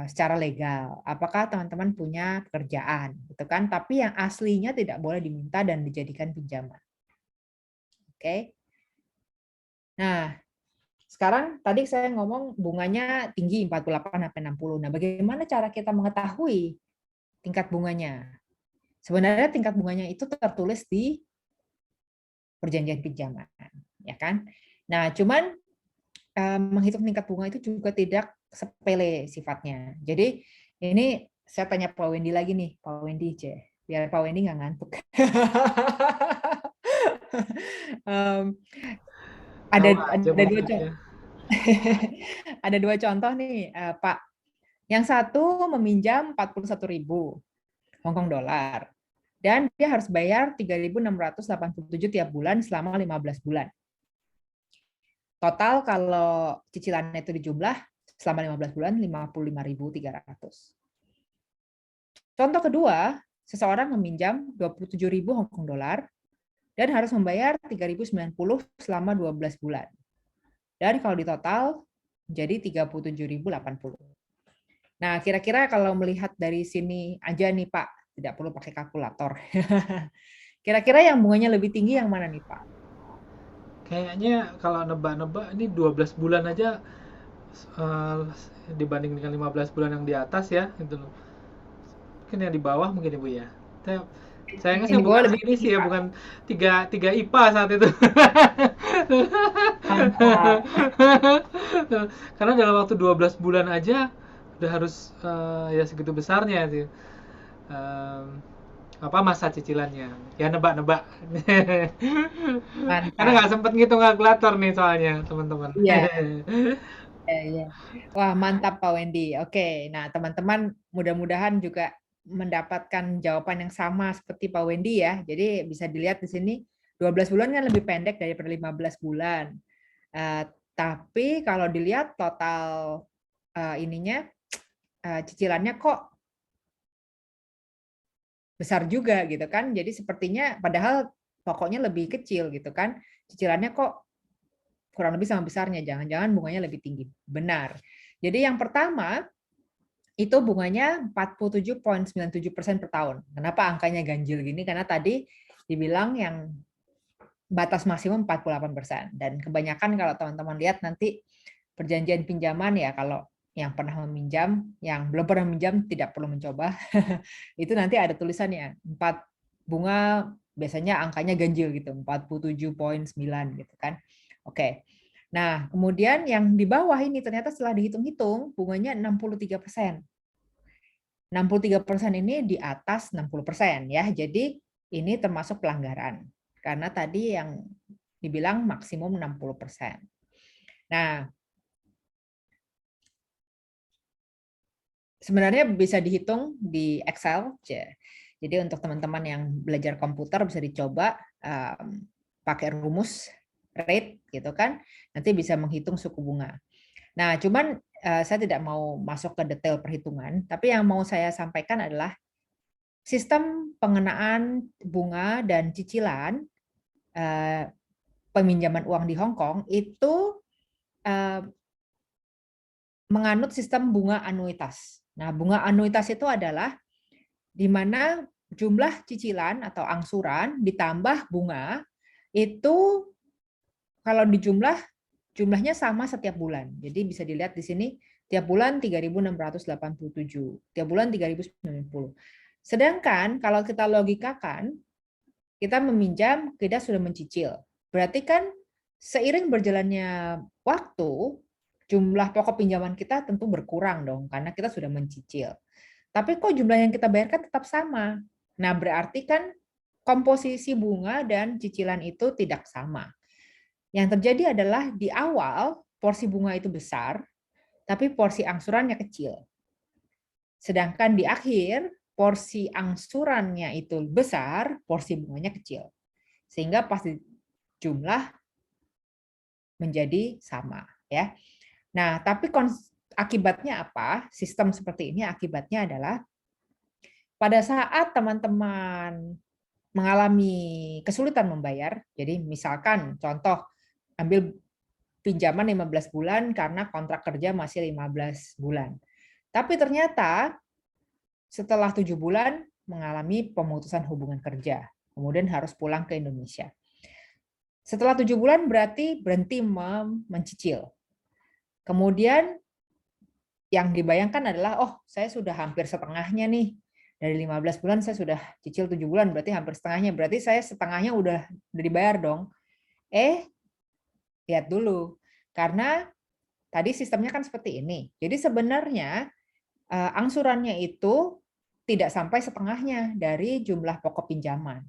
secara legal, apakah teman-teman punya pekerjaan, gitu kan? Tapi yang aslinya tidak boleh diminta dan dijadikan pinjaman. Oke. Nah, sekarang tadi saya ngomong bunganya tinggi 48 sampai 60. Nah, bagaimana cara kita mengetahui tingkat bunganya? Sebenarnya tingkat bunganya itu tertulis di perjanjian pinjaman, ya kan? Nah, cuman menghitung tingkat bunga itu juga tidak sepele sifatnya. Jadi ini saya tanya Pak Wendy lagi nih, Pak Wendy, biar Pak Wendy nggak ngantuk. ada Tahu aja ada dua contoh. maksudnya. Ada dua contoh nih, Pak. Yang satu meminjam 41.000 Hong Kong dolar dan dia harus bayar 3.687 tiap bulan selama 15 bulan. Total kalau cicilannya itu dijumlah selama 15 bulan 55.300. Contoh kedua, seseorang meminjam 27.000 Hong Kong dolar dan harus membayar 3.090 selama 12 bulan. Dan kalau di total jadi 37.080. Nah, kira-kira kalau melihat dari sini aja nih Pak, tidak perlu pakai kalkulator. Kira-kira yang bunganya lebih tinggi yang mana nih Pak? Kayaknya kalau nebak-nebak ini 12 bulan aja eh, dibanding dengan 15 bulan yang di atas ya gitu loh. Mungkin yang di bawah mungkin Ibu ya. Saya, sayangnya Yang saya di bukan bawah lebih ini tinggi sih ya, Pak. bukan tiga IPA saat itu. Mantap. Karena dalam waktu 12 bulan aja udah harus ya segitu besarnya sih. Em, apa masa cicilannya? Ya nebak-nebak. Karena nggak Mantap. sempet ngitung kalkulator nih soalnya teman-teman. Iya. Ya, ya. Wah, mantap Pak Wendy. Oke, nah teman-teman mudah-mudahan juga mendapatkan jawaban yang sama seperti Pak Wendy ya. Jadi bisa dilihat di sini 12 bulan kan lebih pendek daripada 15 bulan. Eh, tapi kalau dilihat total ininya cicilannya kok besar juga gitu kan. Jadi sepertinya padahal pokoknya lebih kecil gitu kan. Cicilannya kok kurang lebih sama besarnya, jangan-jangan bunganya lebih tinggi. Benar. Jadi yang pertama, itu bunganya 47,97% per tahun. Kenapa angkanya ganjil gini? Karena tadi dibilang yang batas maksimum 48%. Dan kebanyakan kalau teman-teman lihat nanti perjanjian pinjaman ya, kalau yang pernah meminjam, yang belum pernah meminjam tidak perlu mencoba. Itu nanti ada tulisannya, 4 bunga biasanya angkanya ganjil gitu, 47,9 gitu kan. Oke. Nah, kemudian yang di bawah ini ternyata setelah dihitung-hitung bunganya 63%. 63% ini di atas 60% ya. Jadi ini termasuk pelanggaran. Karena tadi yang dibilang maksimum 60%. Nah, sebenarnya bisa dihitung di Excel. Jadi untuk teman-teman yang belajar komputer bisa dicoba pakai rumus rate gitu kan, nanti bisa menghitung suku bunga. Nah, cuman saya tidak mau masuk ke detail perhitungan, tapi yang mau saya sampaikan adalah sistem pengenaan bunga dan cicilan peminjaman uang di Hong Kong itu menganut sistem bunga anuitas. Nah, bunga anuitas itu adalah di mana jumlah cicilan atau angsuran ditambah bunga itu kalau jumlahnya sama setiap bulan. Jadi bisa dilihat di sini tiap bulan 3.687, tiap bulan 3.090. Sedangkan kalau kita logikakan, kita meminjam, kita sudah mencicil. Berarti kan seiring berjalannya waktu, jumlah pokok pinjaman kita tentu berkurang dong, karena kita sudah mencicil. Tapi kok jumlah yang kita bayarkan tetap sama. Nah, berarti kan komposisi bunga dan cicilan itu tidak sama. Yang terjadi adalah di awal porsi bunga itu besar, tapi porsi angsurannya kecil. Sedangkan di akhir porsi angsurannya itu besar, porsi bunganya kecil. Sehingga pasti jumlah menjadi sama, ya. Nah, tapi akibatnya apa? Sistem seperti ini akibatnya adalah pada saat teman-teman mengalami kesulitan membayar, jadi misalkan contoh ambil pinjaman 15 bulan karena kontrak kerja masih 15 bulan. Tapi ternyata setelah 7 bulan mengalami pemutusan hubungan kerja, kemudian harus pulang ke Indonesia. Setelah 7 bulan berarti berhenti mencicil. Kemudian yang dibayangkan adalah, oh saya sudah hampir setengahnya nih. Dari 15 bulan saya sudah cicil 7 bulan, berarti hampir setengahnya. Berarti saya setengahnya udah dibayar dong. Lihat dulu. Karena tadi sistemnya kan seperti ini. Jadi sebenarnya angsurannya itu tidak sampai setengahnya dari jumlah pokok pinjaman.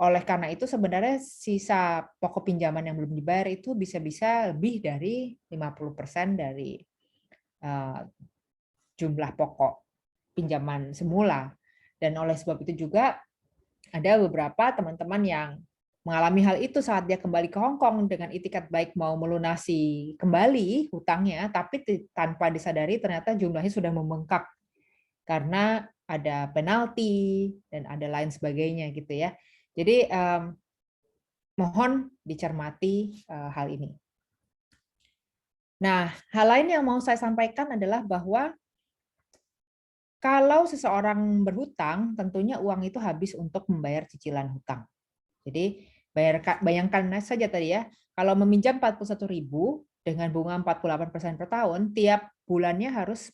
Oleh karena itu sebenarnya sisa pokok pinjaman yang belum dibayar itu bisa-bisa lebih dari 50% dari jumlah pokok pinjaman semula. Dan oleh sebab itu juga ada beberapa teman-teman yang mengalami hal itu saat dia kembali ke Hong Kong dengan itikat baik mau melunasi kembali hutangnya, tapi tanpa disadari ternyata jumlahnya sudah membengkak karena ada penalti dan ada lain sebagainya gitu ya. Jadi mohon dicermati hal ini. Nah, hal lain yang mau saya sampaikan adalah bahwa kalau seseorang berhutang, tentunya uang itu habis untuk membayar cicilan hutang. Jadi bayangkan saja tadi ya, kalau meminjam 41.000 dengan bunga 48% per tahun, tiap bulannya harus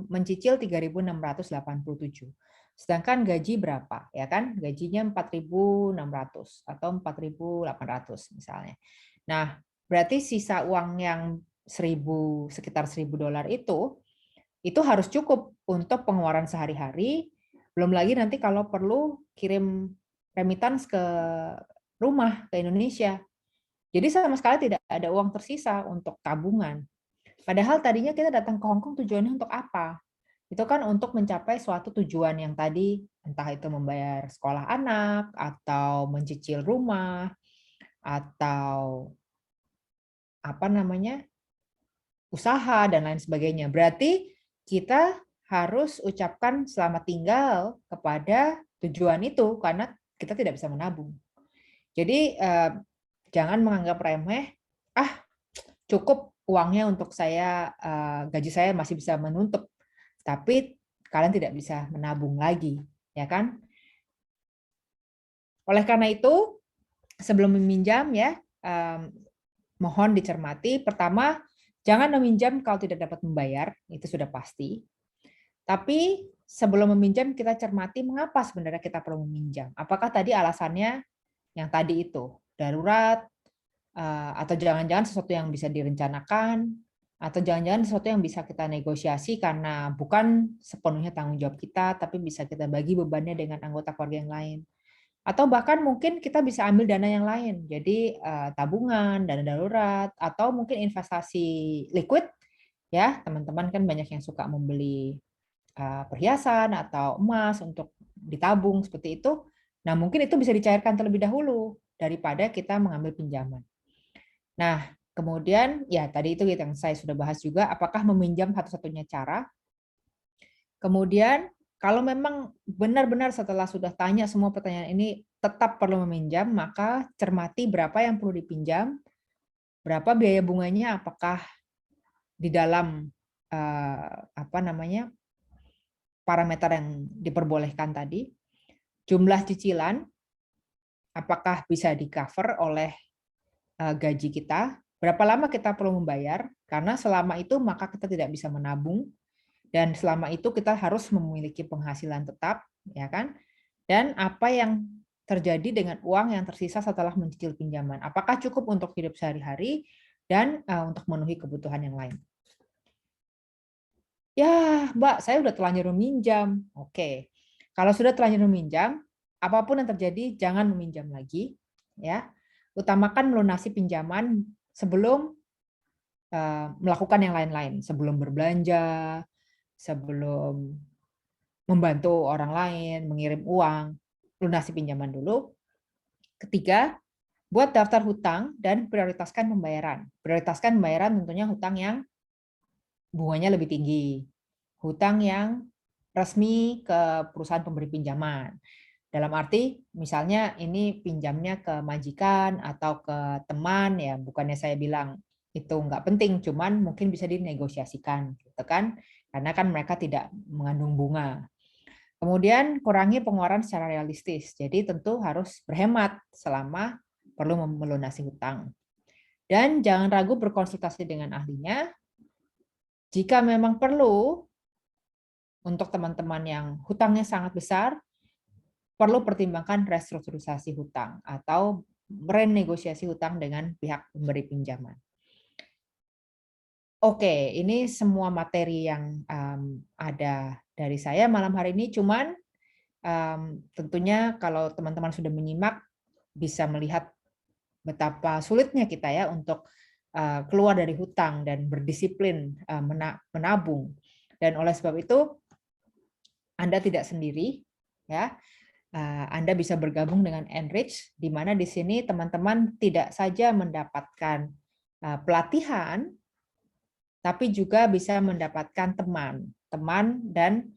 mencicil 3.687. Sedangkan gaji berapa? Ya kan? Gajinya 4.600 atau 4.800 misalnya. Nah, berarti sisa uang yang sekitar $1.000 itu harus cukup untuk pengeluaran sehari-hari, belum lagi nanti kalau perlu kirim remittance ke rumah, ke Indonesia. Jadi sama sekali tidak ada uang tersisa untuk tabungan. Padahal tadinya kita datang ke Hong Kong tujuannya untuk apa? Itu kan untuk mencapai suatu tujuan yang tadi, entah itu membayar sekolah anak, atau mencicil rumah, atau apa namanya, usaha, dan lain sebagainya. Berarti kita harus ucapkan selamat tinggal kepada tujuan itu karena kita tidak bisa menabung. Jadi jangan menganggap remeh, cukup uangnya untuk saya, gaji saya masih bisa menutup, tapi kalian tidak bisa menabung lagi, ya kan? Oleh karena itu, sebelum meminjam ya, mohon dicermati. Pertama, jangan meminjam kalau tidak dapat membayar, itu sudah pasti. Tapi sebelum meminjam kita cermati mengapa sebenarnya kita perlu meminjam. Apakah tadi alasannya yang tadi itu, darurat, atau jangan-jangan sesuatu yang bisa direncanakan, atau jangan-jangan sesuatu yang bisa kita negosiasi karena bukan sepenuhnya tanggung jawab kita, tapi bisa kita bagi bebannya dengan anggota keluarga yang lain. Atau bahkan mungkin kita bisa ambil dana yang lain, jadi tabungan, dana darurat, atau mungkin investasi liquid, ya teman-teman kan banyak yang suka membeli perhiasan atau emas untuk ditabung seperti itu, nah mungkin itu bisa dicairkan terlebih dahulu daripada kita mengambil pinjaman. Nah, kemudian ya tadi itu yang saya sudah bahas juga, apakah meminjam satu-satunya cara. Kemudian kalau memang benar-benar setelah sudah tanya semua pertanyaan ini tetap perlu meminjam, maka cermati berapa yang perlu dipinjam, berapa biaya bunganya, apakah di dalam parameter yang diperbolehkan tadi, jumlah cicilan apakah bisa di-cover oleh gaji kita, berapa lama kita perlu membayar, karena selama itu maka kita tidak bisa menabung, dan selama itu kita harus memiliki penghasilan tetap, ya kan? Dan apa yang terjadi dengan uang yang tersisa setelah mencicil pinjaman? Apakah cukup untuk hidup sehari-hari dan untuk memenuhi kebutuhan yang lain? Ya, Mbak, saya udah telanjur meminjam. Oke. Kalau sudah telanjur meminjam, apapun yang terjadi jangan meminjam lagi, ya. Utamakan melunasi pinjaman sebelum melakukan yang lain-lain, sebelum berbelanja, sebelum membantu orang lain, mengirim uang, lunasi pinjaman dulu. Ketiga, buat daftar hutang dan prioritaskan pembayaran. Prioritaskan pembayaran tentunya hutang yang bunganya lebih tinggi, hutang yang resmi ke perusahaan pemberi pinjaman. Dalam arti, misalnya ini pinjamnya ke majikan atau ke teman, ya bukannya saya bilang itu nggak penting, cuman mungkin bisa dinegosiasikan, gitu kan? Karena kan mereka tidak mengandung bunga. Kemudian kurangi pengeluaran secara realistis, jadi tentu harus berhemat selama perlu melunasi hutang. Dan jangan ragu berkonsultasi dengan ahlinya. Jika memang perlu, untuk teman-teman yang hutangnya sangat besar, perlu pertimbangkan restrukturisasi hutang atau renegosiasi hutang dengan pihak pemberi pinjaman. Oke, ini semua materi yang ada dari saya malam hari ini. Cuman tentunya kalau teman-teman sudah menyimak, bisa melihat betapa sulitnya kita ya untuk keluar dari hutang dan berdisiplin menabung. Dan oleh sebab itu, Anda tidak sendiri, ya. Anda bisa bergabung dengan Enrich, di mana di sini teman-teman tidak saja mendapatkan pelatihan, tapi juga bisa mendapatkan teman dan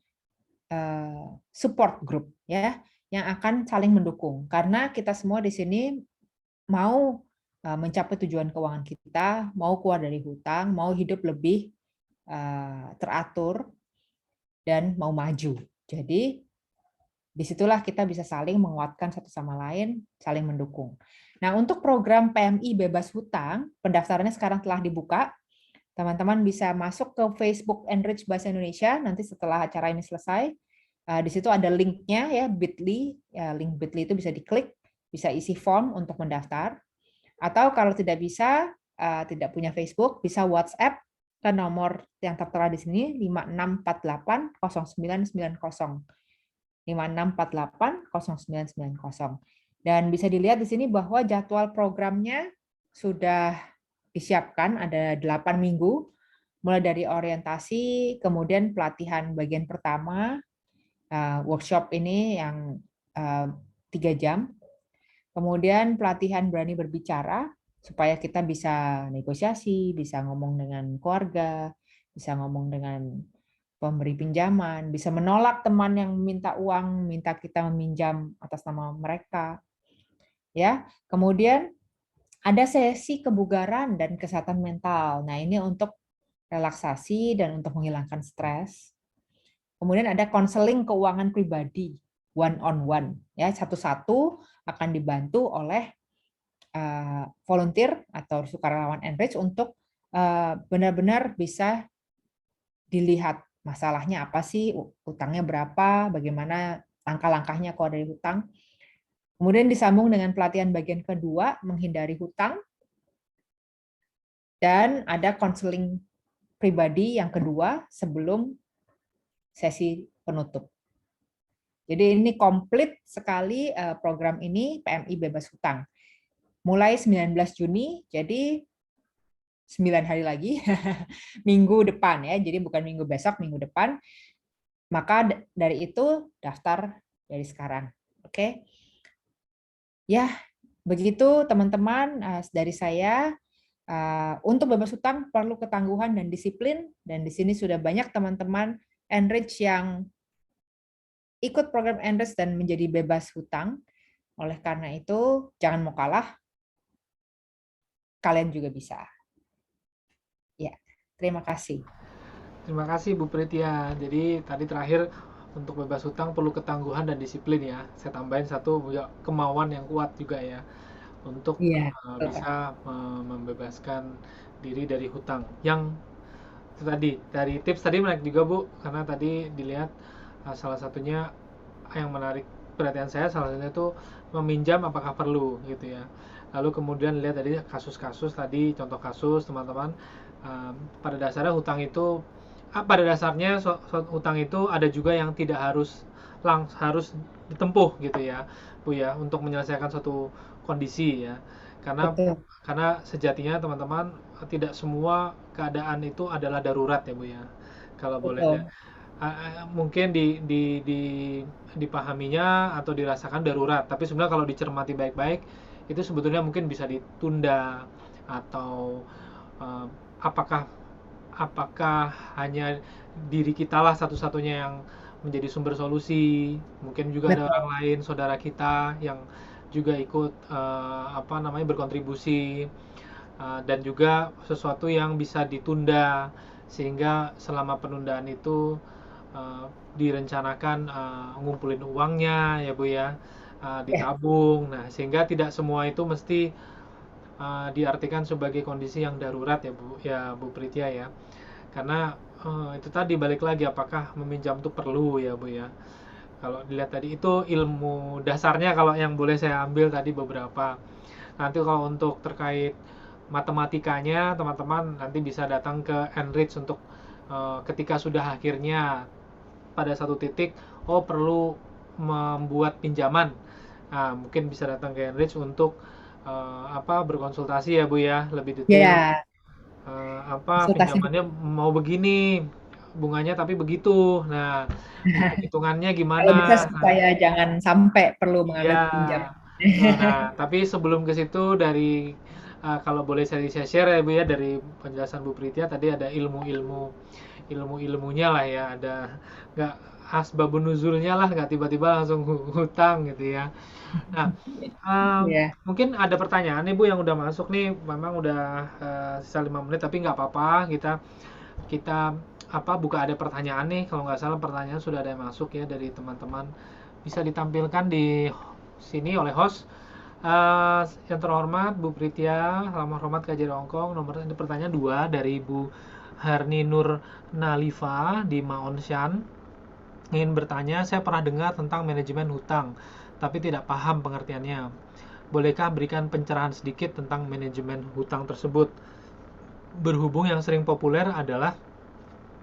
support group, ya, yang akan saling mendukung. Karena kita semua di sini mau mencapai tujuan keuangan kita, mau keluar dari hutang, mau hidup lebih teratur, dan mau maju. Jadi disitulah kita bisa saling menguatkan satu sama lain, saling mendukung. Nah, untuk program PMI Bebas Hutang, pendaftarannya sekarang telah dibuka. Teman-teman bisa masuk ke Facebook Enrich Bahasa Indonesia, nanti setelah acara ini selesai. Di situ ada linknya, ya, bit.ly. Ya, link bit.ly itu bisa diklik, bisa isi form untuk mendaftar. Atau kalau tidak bisa, tidak punya Facebook, bisa WhatsApp ke nomor yang tertera di sini, 5648 0990. 5648 0990. Dan bisa dilihat di sini bahwa jadwal programnya sudah disiapkan, ada 8 minggu, mulai dari orientasi, kemudian pelatihan bagian pertama, workshop ini yang 3 jam, kemudian pelatihan berani berbicara, supaya kita bisa negosiasi, bisa ngomong dengan keluarga, bisa ngomong dengan pemberi pinjaman, bisa menolak teman yang minta uang, minta kita meminjam atas nama mereka. Ya, kemudian ada sesi kebugaran dan kesehatan mental. Nah, ini untuk relaksasi dan untuk menghilangkan stres. Kemudian ada konseling keuangan pribadi, one on one, ya, satu-satu akan dibantu oleh volunteer atau sukarelawan Enrich untuk benar-benar bisa dilihat masalahnya apa sih, utangnya berapa, bagaimana langkah-langkahnya keluar dari hutang. Kemudian disambung dengan pelatihan bagian kedua, menghindari hutang, dan ada konseling pribadi yang kedua sebelum sesi penutup. Jadi ini komplit sekali program ini, PMI Bebas Hutang. Mulai 19 Juni, jadi 9 hari lagi, minggu depan, ya. Jadi bukan minggu besok, minggu depan. Maka dari itu daftar dari sekarang. Oke. Ya, begitu teman-teman dari saya. Untuk bebas hutang perlu ketangguhan dan disiplin, dan di sini sudah banyak teman-teman Enrich yang ikut program Enrich dan menjadi bebas hutang. Oleh karena itu, jangan mau kalah, kalian juga bisa. Ya, terima kasih. Terima kasih Bu Pritia. Jadi tadi terakhir untuk bebas hutang perlu ketangguhan dan disiplin ya. Saya tambahin satu ya, kemauan yang kuat juga ya untuk Iya, betul, Pak. bisa membebaskan diri dari hutang. Yang itu tadi dari tips tadi menarik juga Bu, karena tadi dilihat salah satunya yang menarik perhatian saya salah satunya itu meminjam apakah perlu gitu ya. Lalu kemudian lihat tadi kasus-kasus tadi contoh kasus teman-teman, pada dasarnya hutang itu pada dasarnya hutang itu ada juga yang tidak harus ditempuh gitu ya Bu ya untuk menyelesaikan suatu kondisi ya, karena Betul, sejatinya teman-teman tidak semua keadaan itu adalah darurat ya Bu ya, kalau boleh betul. mungkin dipahaminya atau dirasakan darurat, tapi sebenarnya kalau dicermati baik-baik itu sebetulnya mungkin bisa ditunda atau eh, apakah apakah hanya diri kita lah satu-satunya yang menjadi sumber solusi, mungkin juga ada orang Betul. lain saudara kita yang juga ikut apa namanya berkontribusi, dan juga sesuatu yang bisa ditunda sehingga selama penundaan itu direncanakan ngumpulin uangnya ya Bu ya, Ya, ditabung. Nah, sehingga tidak semua itu mesti diartikan sebagai kondisi yang darurat ya Bu Pritia ya. Karena itu tadi balik lagi apakah meminjam itu perlu ya Bu ya. Kalau dilihat tadi itu ilmu dasarnya kalau yang boleh saya ambil tadi beberapa. Nanti kalau untuk terkait matematikanya teman-teman nanti bisa datang ke Enrich untuk ketika sudah akhirnya pada satu titik oh perlu membuat pinjaman, nah mungkin bisa datang ke Enrich untuk apa berkonsultasi ya Bu ya lebih detail, ya, apa konsultasi. pinjamannya mau begini bunganya tapi begitu, nah untuk hitungannya Kalau bisa gimana, nah supaya jangan sampai perlu mengambil pinjam. iya. Nah, tapi sebelum ke situ dari kalau boleh saya share ya Bu ya dari penjelasan Bu Pritia tadi ada ilmu-ilmunya lah ya, ada nggak asbabun nuzulnya lah, nggak tiba-tiba langsung hutang gitu ya. Nah, Ya, mungkin ada pertanyaan nih Bu yang udah masuk nih, memang udah sisa 5 menit tapi nggak apa-apa, kita kita apa buka ada pertanyaan nih, kalau nggak salah pertanyaan sudah ada yang masuk ya dari teman-teman, bisa ditampilkan di sini oleh host. Yang terhormat Bu Pritia, salam hormat KJRI Hongkong. Nomor ini pertanyaan dua dari Bu Harni Nur Nalifa di Maonshan. Ingin bertanya, saya pernah dengar tentang manajemen hutang, tapi tidak paham pengertiannya. Bolehkah berikan pencerahan sedikit tentang manajemen hutang tersebut? Berhubung yang sering populer adalah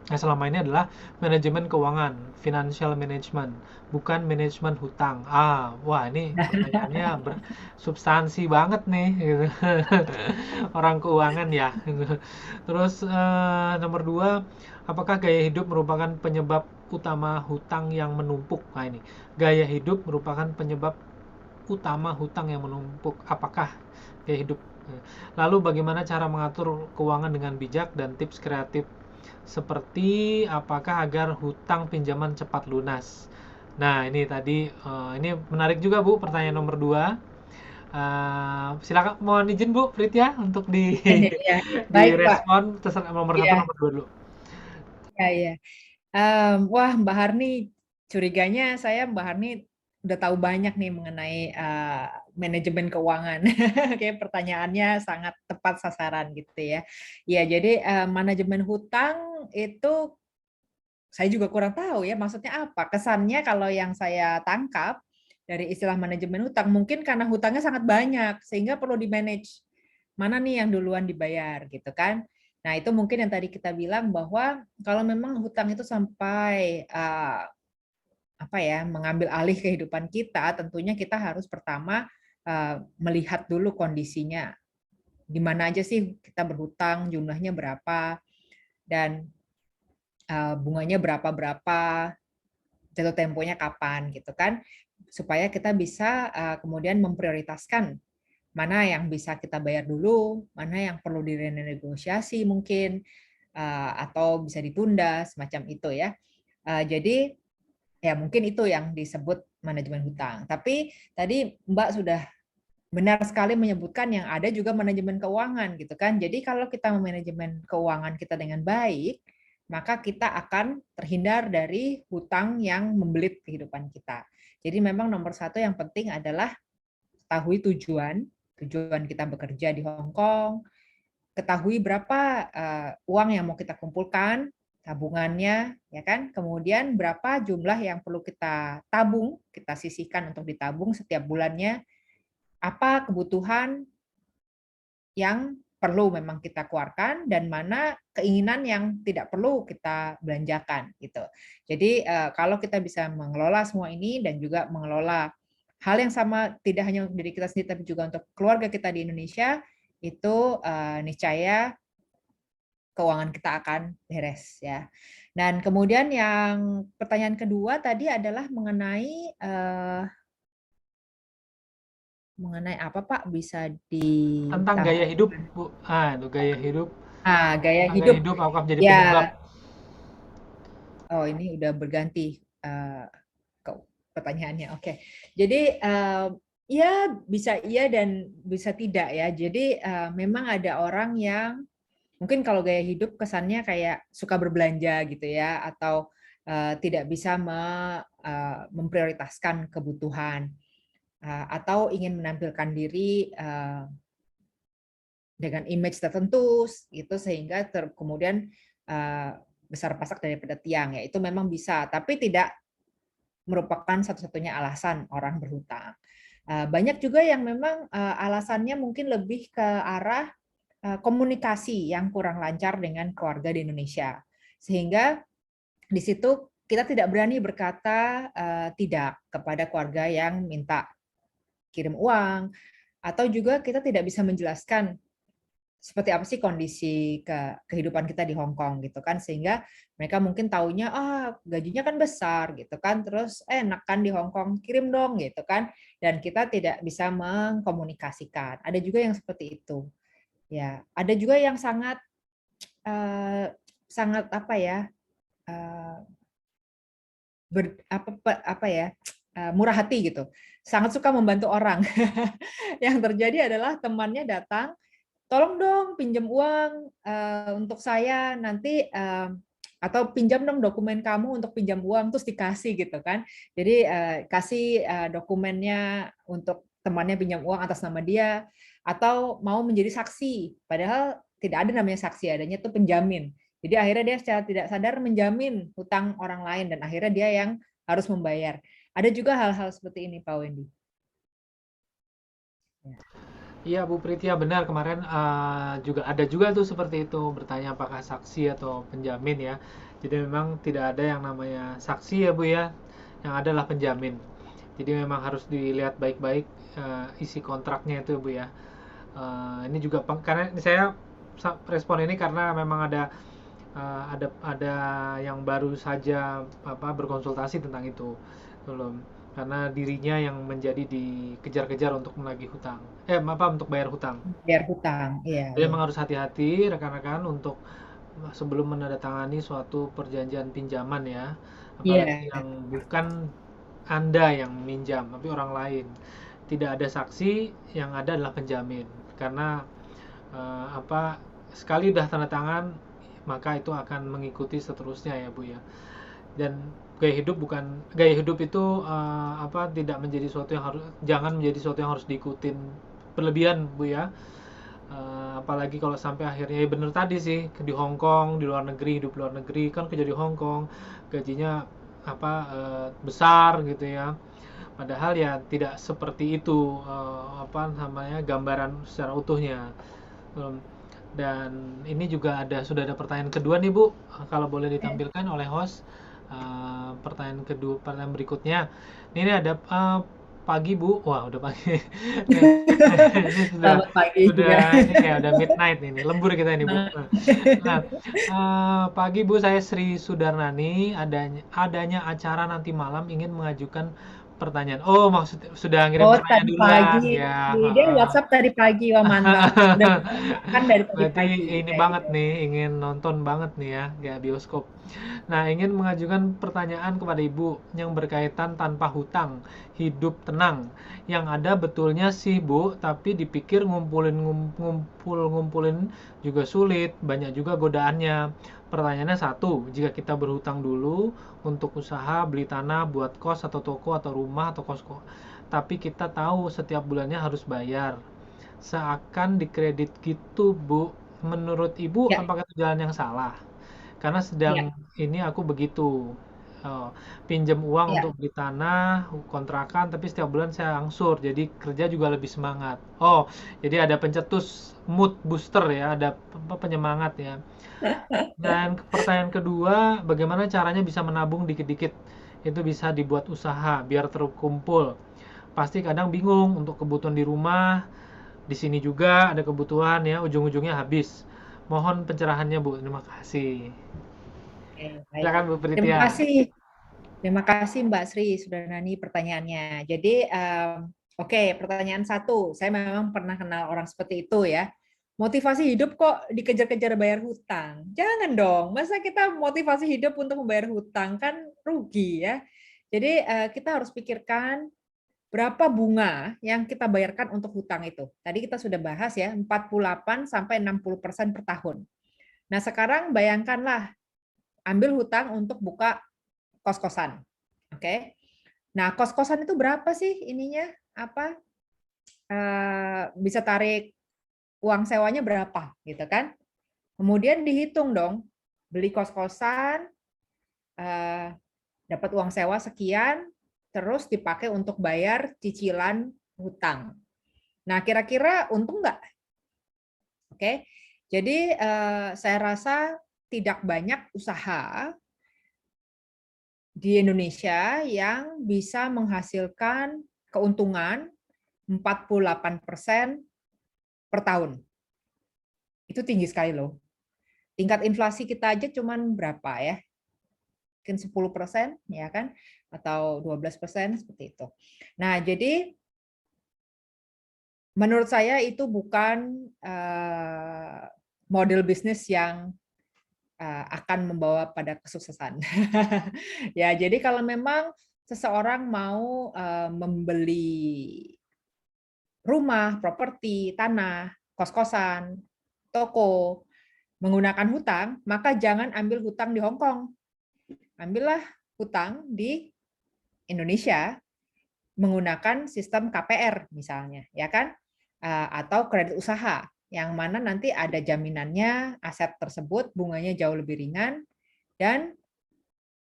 selama ini adalah manajemen keuangan, financial management, bukan manajemen hutang. Wah ini pertanyaannya bersubstansi banget nih, gitu. Orang keuangan ya. Gitu. Terus nomor dua, apakah gaya hidup merupakan penyebab utama hutang yang menumpuk? Nah ini, gaya hidup merupakan penyebab utama hutang yang menumpuk. Apakah gaya hidup? Lalu bagaimana cara mengatur keuangan dengan bijak dan tips kreatif seperti apakah agar hutang pinjaman cepat lunas? Nah, ini tadi ini menarik juga Bu, pertanyaan nomor 2. Silakan mohon izin Bu Pritya untuk ya. Baik, Pak. direspon terserah nomor satu Ya, nomor 2 dulu. ya, ya. Wah, Mbak Harni, curiganya saya Mbak Harni udah tahu banyak nih mengenai manajemen keuangan. Kayak pertanyaannya sangat tepat sasaran gitu ya. Ya, jadi manajemen hutang itu saya juga kurang tahu ya maksudnya apa. Kesannya kalau yang saya tangkap dari istilah manajemen hutang mungkin karena hutangnya sangat banyak sehingga perlu di-manage mana nih yang duluan dibayar gitu kan. Nah, itu mungkin yang tadi kita bilang bahwa kalau memang hutang itu sampai apa ya, mengambil alih kehidupan kita, tentunya kita harus pertama melihat dulu kondisinya. Di mana aja sih kita berhutang, jumlahnya berapa, dan bunganya berapa-berapa. jatuh temponya kapan gitu kan, supaya kita bisa kemudian memprioritaskan mana yang bisa kita bayar dulu, mana yang perlu direnegosiasi mungkin, atau bisa ditunda semacam itu ya. Jadi ya mungkin itu yang disebut manajemen hutang. Tapi tadi Mbak sudah benar sekali menyebutkan yang ada juga manajemen keuangan gitu kan. Jadi kalau kita memanajemen keuangan kita dengan baik, maka kita akan terhindar dari hutang yang membelit kehidupan kita. Jadi memang nomor satu yang penting adalah ketahui tujuan kita bekerja di Hong Kong, ketahui berapa uang yang mau kita kumpulkan, tabungannya, ya kan? Kemudian berapa jumlah yang perlu kita tabung, kita sisihkan untuk ditabung setiap bulannya, apa kebutuhan yang perlu memang kita keluarkan dan mana keinginan yang tidak perlu kita belanjakan gitu. Jadi kalau kita bisa mengelola semua ini dan juga mengelola hal yang sama tidak hanya untuk diri kita sendiri tapi juga untuk keluarga kita di Indonesia, itu niscaya keuangan kita akan beres ya. Dan kemudian yang pertanyaan kedua tadi adalah mengenai mengenai apa Pak? Bisa Tentang gaya hidup, ditambahkan? Bu. Itu gaya hidup. Gaya Tentang gaya hidup. hidup apa menjadi penyebab? Ya, oh ini udah berganti pertanyaannya. Oke. Jadi ya bisa iya dan bisa tidak ya. Jadi memang ada orang yang mungkin kalau gaya hidup kesannya kayak suka berbelanja gitu ya, atau tidak bisa memprioritaskan kebutuhan, atau ingin menampilkan diri dengan image tertentu gitu sehingga kemudian besar pasak daripada tiang ya, itu memang bisa, tapi tidak merupakan satu-satunya alasan orang berhutang. Banyak juga yang memang alasannya mungkin lebih ke arah komunikasi yang kurang lancar dengan keluarga di Indonesia, sehingga di situ kita tidak berani berkata tidak kepada keluarga yang minta kirim uang, atau juga kita tidak bisa menjelaskan seperti apa sih kondisi kehidupan kita di Hong Kong gitu kan, sehingga mereka mungkin taunya gajinya kan besar gitu kan, terus enak kan di Hong Kong, kirim dong gitu kan, dan kita tidak bisa mengkomunikasikan. Ada juga yang seperti itu ya. Ada juga yang sangat sangat apa ya, murah hati gitu, sangat suka membantu orang. Yang terjadi adalah temannya datang, tolong dong pinjam uang untuk saya nanti, atau pinjam dong dokumen kamu untuk pinjam uang, terus dikasih gitu kan. Jadi kasih dokumennya untuk temannya pinjam uang atas nama dia, atau mau menjadi saksi, padahal tidak ada namanya saksi, adanya tuh penjamin. Jadi akhirnya dia secara tidak sadar menjamin hutang orang lain dan akhirnya dia yang harus membayar. Ada juga hal-hal seperti ini, Pak Wendy. Iya, Bu Pritia, benar kemarin juga ada juga tuh seperti itu, bertanya apakah saksi atau penjamin ya. Jadi memang tidak ada yang namanya saksi ya Bu ya, yang adalah penjamin. Jadi memang harus dilihat baik-baik isi kontraknya itu Bu ya. Ini juga karena saya respon ini karena memang ada yang baru saja berkonsultasi tentang itu, belum, karena dirinya yang menjadi dikejar-kejar untuk menagih hutang, untuk bayar hutang. Biar hutang, iya, Jadi iya. memang harus hati-hati rekan-rekan untuk sebelum menandatangani suatu perjanjian pinjaman ya, apalagi Iya, yang bukan Anda yang minjam, tapi orang lain. Tidak ada saksi, yang ada adalah penjamin. Karena sekali udah tanda tangan, maka itu akan mengikuti seterusnya ya Bu ya. Dan gaya hidup itu tidak menjadi sesuatu yang jangan menjadi sesuatu yang harus diikutin berlebihan Bu ya. Apalagi kalau sampai akhirnya ya bener tadi sih, di Hong Kong, di luar negeri, hidup luar negeri kan kerja di Hong Kong, gajinya besar gitu ya, padahal ya tidak seperti itu gambaran secara utuhnya. Dan ini juga sudah ada pertanyaan kedua nih Bu, kalau boleh ditampilkan oleh host. Pertanyaan berikutnya ini ada, pagi Bu. Wah, udah pagi. Ini sudah Selamat pagi udah juga. ini ya, udah midnight ini. Lembur kita ini, Bu. Nah, pagi Bu, saya Sri Sudarnani, adanya acara nanti malam ingin mengajukan pertanyaan. Oh, maksud sudah ngirim Oh, pertanyaan tadi duluan, pagi. ya. Dia WhatsApp tadi pagi. Wah, mantap. Udah kan dari tadi Berarti pagi ini kayak banget gitu. nih, ingin nonton banget nih ya, kayak bioskop. Nah, ingin mengajukan pertanyaan kepada Ibu yang berkaitan tanpa hutang, hidup tenang. Yang ada betulnya sih, Bu, tapi dipikir ngumpulin juga sulit, banyak juga godaannya. Pertanyaannya satu, jika kita berhutang dulu untuk usaha, beli tanah, buat kos atau toko atau rumah atau kos, tapi kita tahu setiap bulannya harus bayar. Seakan dikredit gitu, Bu. Menurut Ibu, Ya, apakah itu jalan yang salah? Karena sedang ya, ini aku begitu. Oh, pinjam uang untuk ya. beli tanah, kontrakan, tapi setiap bulan saya angsur, jadi kerja juga lebih semangat. Oh, jadi ada pencetus mood booster ya, ada penyemangat ya. Dan pertanyaan kedua, bagaimana caranya bisa menabung dikit-dikit? Itu bisa dibuat usaha biar terkumpul. Pasti kadang bingung untuk kebutuhan di rumah, di sini juga ada kebutuhan ya, ujung-ujungnya habis. Mohon pencerahannya, Bu. Terima kasih. Oke, baik. Silakan Bu Terima Pritia. kasih. Terima kasih Mbak Sri sudah nani pertanyaannya. Jadi, oke, pertanyaan satu. Saya memang pernah kenal orang seperti itu ya. Motivasi hidup kok dikejar-kejar bayar hutang. Jangan dong. Masa kita motivasi hidup untuk membayar hutang kan rugi ya. Jadi kita harus pikirkan berapa bunga yang kita bayarkan untuk hutang itu. Tadi kita sudah bahas ya, 48 sampai 60% per tahun. Nah, sekarang bayangkanlah ambil hutang untuk buka kos-kosan. Oke. Nah, kos-kosan itu berapa sih ininya? Apa bisa tarik uang sewanya berapa gitu kan? Kemudian dihitung dong, beli kos-kosan dapat uang sewa sekian, terus dipakai untuk bayar cicilan hutang. Nah, kira-kira untung nggak? Oke. Jadi saya rasa tidak banyak usaha di Indonesia yang bisa menghasilkan keuntungan 48% per tahun. Itu tinggi sekali loh. Tingkat inflasi kita aja cuman berapa ya? Mungkin 10%, ya kan? Atau 12% seperti itu. Nah, jadi menurut saya itu bukan model bisnis yang akan membawa pada kesuksesan. Ya, jadi kalau memang seseorang mau membeli rumah, properti, tanah, kos-kosan, toko, menggunakan hutang, maka jangan ambil hutang di Hong Kong. Ambillah hutang di Indonesia menggunakan sistem KPR misalnya, ya kan? Atau kredit usaha yang mana nanti ada jaminannya, aset tersebut bunganya jauh lebih ringan dan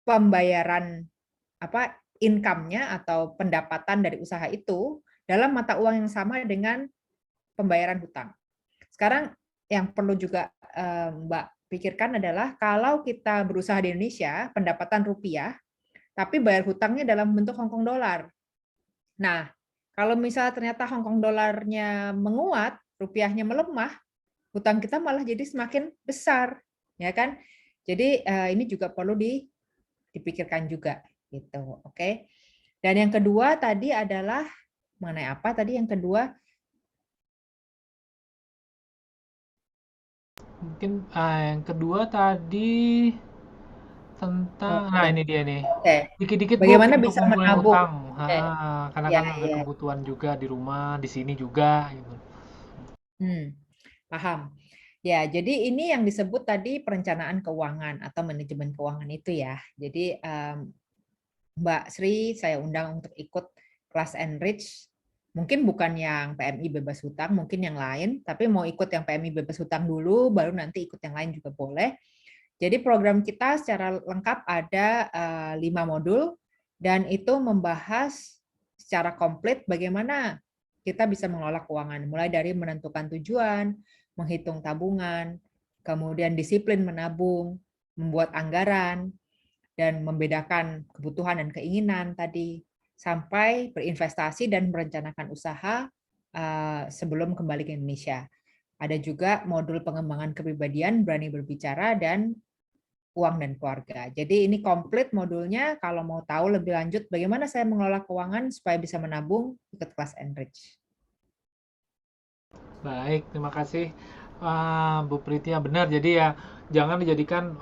pembayaran apa income-nya atau pendapatan dari usaha itu dalam mata uang yang sama dengan pembayaran hutang. Sekarang yang perlu juga Mbak pikirkan adalah kalau kita berusaha di Indonesia, pendapatan rupiah, tapi bayar hutangnya dalam bentuk Hong Kong dolar. Nah, kalau misalnya ternyata Hong Kong dolarnya menguat, rupiahnya melemah, hutang kita malah jadi semakin besar, ya kan? Jadi ini juga perlu dipikirkan juga, gitu. Oke. Dan yang kedua tadi adalah mengenai apa tadi yang kedua? Mungkin yang kedua tadi tentang, Oh nah ya, ini dia nih. oke. Dikit-dikit Bu Bagaimana untuk bisa ngumpulin menabung? utang. Oke. Karena Ya, kan ada ya. kebutuhan juga di rumah, di sini juga gitu. Paham. Ya, jadi ini yang disebut tadi perencanaan keuangan atau manajemen keuangan itu ya. Jadi Mbak Sri saya undang untuk ikut kelas Enrich. Mungkin bukan yang PMI bebas hutang, mungkin yang lain. Tapi mau ikut yang PMI bebas hutang dulu, baru nanti ikut yang lain juga boleh. Jadi program kita secara lengkap ada 5 modul dan itu membahas secara komplit bagaimana kita bisa mengelola keuangan, mulai dari menentukan tujuan, menghitung tabungan, kemudian disiplin menabung, membuat anggaran, dan membedakan kebutuhan dan keinginan tadi, sampai berinvestasi dan merencanakan usaha sebelum kembali ke Indonesia. Ada juga modul pengembangan kepribadian, berani berbicara, dan uang dan keluarga. Jadi ini komplit modulnya. Kalau mau tahu lebih lanjut bagaimana saya mengelola keuangan supaya bisa menabung, ikut kelas Enrich. Baik, terima kasih Bu Pritia. Benar, jadi ya jangan dijadikan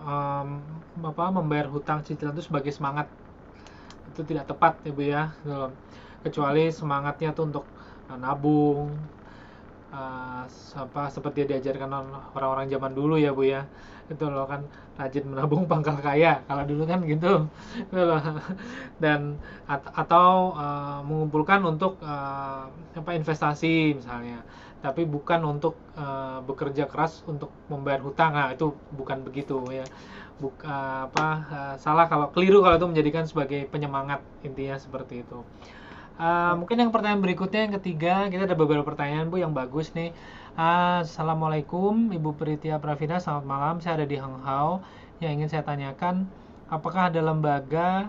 membayar hutang cicilan itu sebagai semangat. Itu tidak tepat ya Bu ya. Gitu. Kecuali semangatnya tuh untuk nabung, seperti diajarkan orang-orang zaman dulu ya Bu ya. Itu loh kan, rajin menabung pangkal kaya kalau dulu kan gitu. Itu loh. Dan atau mengumpulkan untuk investasi misalnya, tapi bukan untuk bekerja keras untuk membayar hutang. Nah itu bukan begitu ya. Salah kalau keliru kalau itu menjadikan sebagai penyemangat, intinya seperti itu. Mungkin yang pertanyaan berikutnya, yang ketiga, kita ada beberapa pertanyaan Bu yang bagus nih. Assalamualaikum Ibu Pritia Pravina, selamat malam. Saya ada di Hangzhou. Yang ingin saya tanyakan, apakah ada lembaga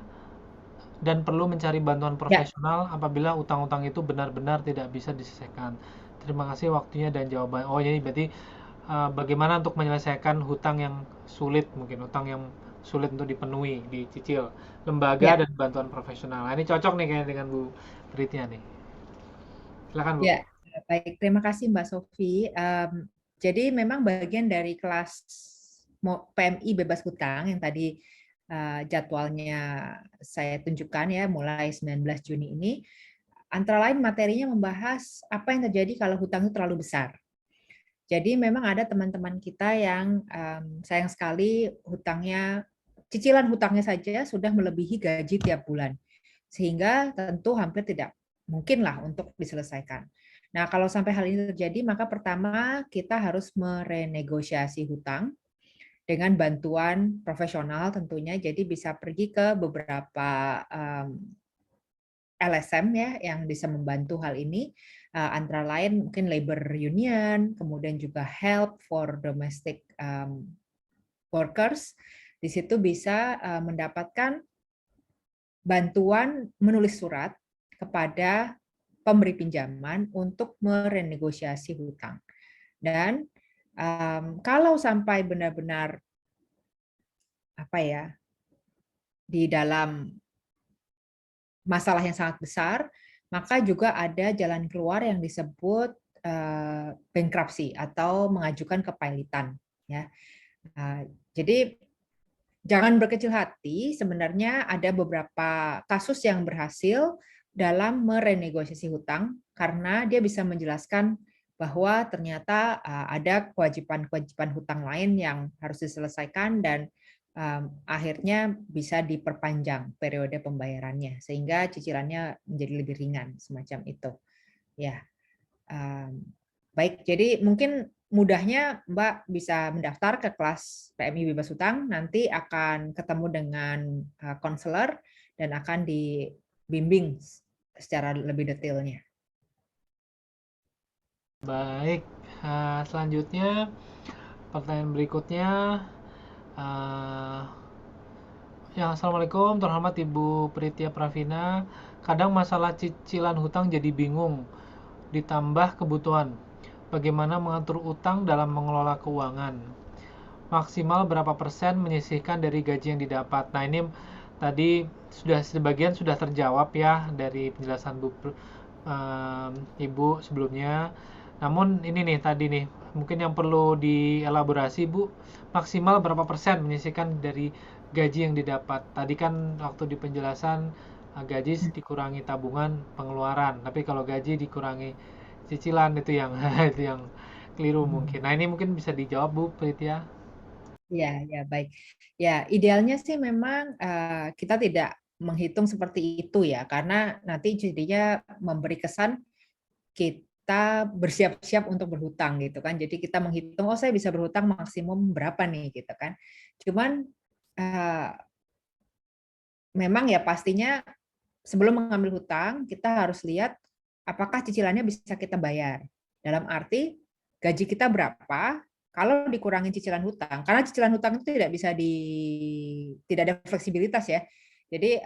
dan perlu mencari bantuan Ya, profesional apabila utang-utang itu benar-benar tidak bisa diselesaikan? Terima kasih waktunya dan jawaban. Oh, jadi berarti bagaimana untuk menyelesaikan hutang yang sulit, mungkin hutang yang sulit untuk dipenuhi, dicicil, lembaga ya, dan bantuan profesional. Nah, ini cocok nih kayaknya dengan Bu Pritia nih. Silakan Bu. ya. Baik, terima kasih Mbak Sofi. Jadi memang bagian dari kelas PMI bebas hutang yang tadi jadwalnya saya tunjukkan ya mulai 19 Juni ini, antara lain materinya membahas apa yang terjadi kalau hutang itu terlalu besar. Jadi memang ada teman-teman kita yang sayang sekali cicilan hutangnya saja sudah melebihi gaji tiap bulan. Sehingga tentu hampir tidak mungkinlah untuk diselesaikan. Nah, kalau sampai hal ini terjadi, maka pertama kita harus merenegosiasi hutang dengan bantuan profesional tentunya. Jadi bisa pergi ke beberapa LSM ya yang bisa membantu hal ini, antara lain mungkin labor union, kemudian juga help for domestic workers. Di situ bisa mendapatkan bantuan menulis surat kepada pemberi pinjaman untuk merenegosiasi hutang. Dan kalau sampai benar-benar di dalam masalah yang sangat besar, maka juga ada jalan keluar yang disebut bankruptcy atau mengajukan kepailitan. Ya, jadi jangan berkecil hati. Sebenarnya ada beberapa kasus yang berhasil dalam merenegosiasi hutang karena dia bisa menjelaskan bahwa ternyata ada kewajiban-kewajiban hutang lain yang harus diselesaikan dan akhirnya bisa diperpanjang periode pembayarannya sehingga cicilannya menjadi lebih ringan semacam itu. Ya, baik. Jadi mungkin mudahnya Mbak bisa mendaftar ke kelas PMI bebas hutang, nanti akan ketemu dengan konselor dan akan dibimbing secara lebih detailnya. Baik, selanjutnya pertanyaan berikutnya. eh, Assalamualaikum, terhormat Ibu Pritia Pravina. Kadang masalah cicilan hutang jadi bingung, ditambah kebutuhan. Bagaimana mengatur utang dalam mengelola keuangan? Maksimal berapa persen menyisihkan dari gaji yang didapat? Nah, ini tadi sudah sebagian sudah terjawab ya dari penjelasan Ibu sebelumnya. Namun ini nih tadi nih, mungkin yang perlu dielaborasi Bu, maksimal berapa persen menyisihkan dari gaji yang didapat? Tadi kan waktu di penjelasan gaji dikurangi tabungan pengeluaran, tapi kalau gaji dikurangi cicilan itu yang itu yang keliru mungkin. Nah, ini mungkin bisa dijawab Bu Pritia. Ya, ya baik. Ya, idealnya sih memang kita tidak menghitung seperti itu ya, karena nanti jadinya memberi kesan kita bersiap-siap untuk berhutang gitu kan. Jadi kita menghitung, oh saya bisa berhutang maksimum berapa nih gitu kan. Cuman memang ya pastinya sebelum mengambil hutang kita harus lihat apakah cicilannya bisa kita bayar. Dalam arti gaji kita berapa, kalau dikurangi cicilan hutang, karena cicilan hutang itu tidak bisa tidak ada fleksibilitas ya. Jadi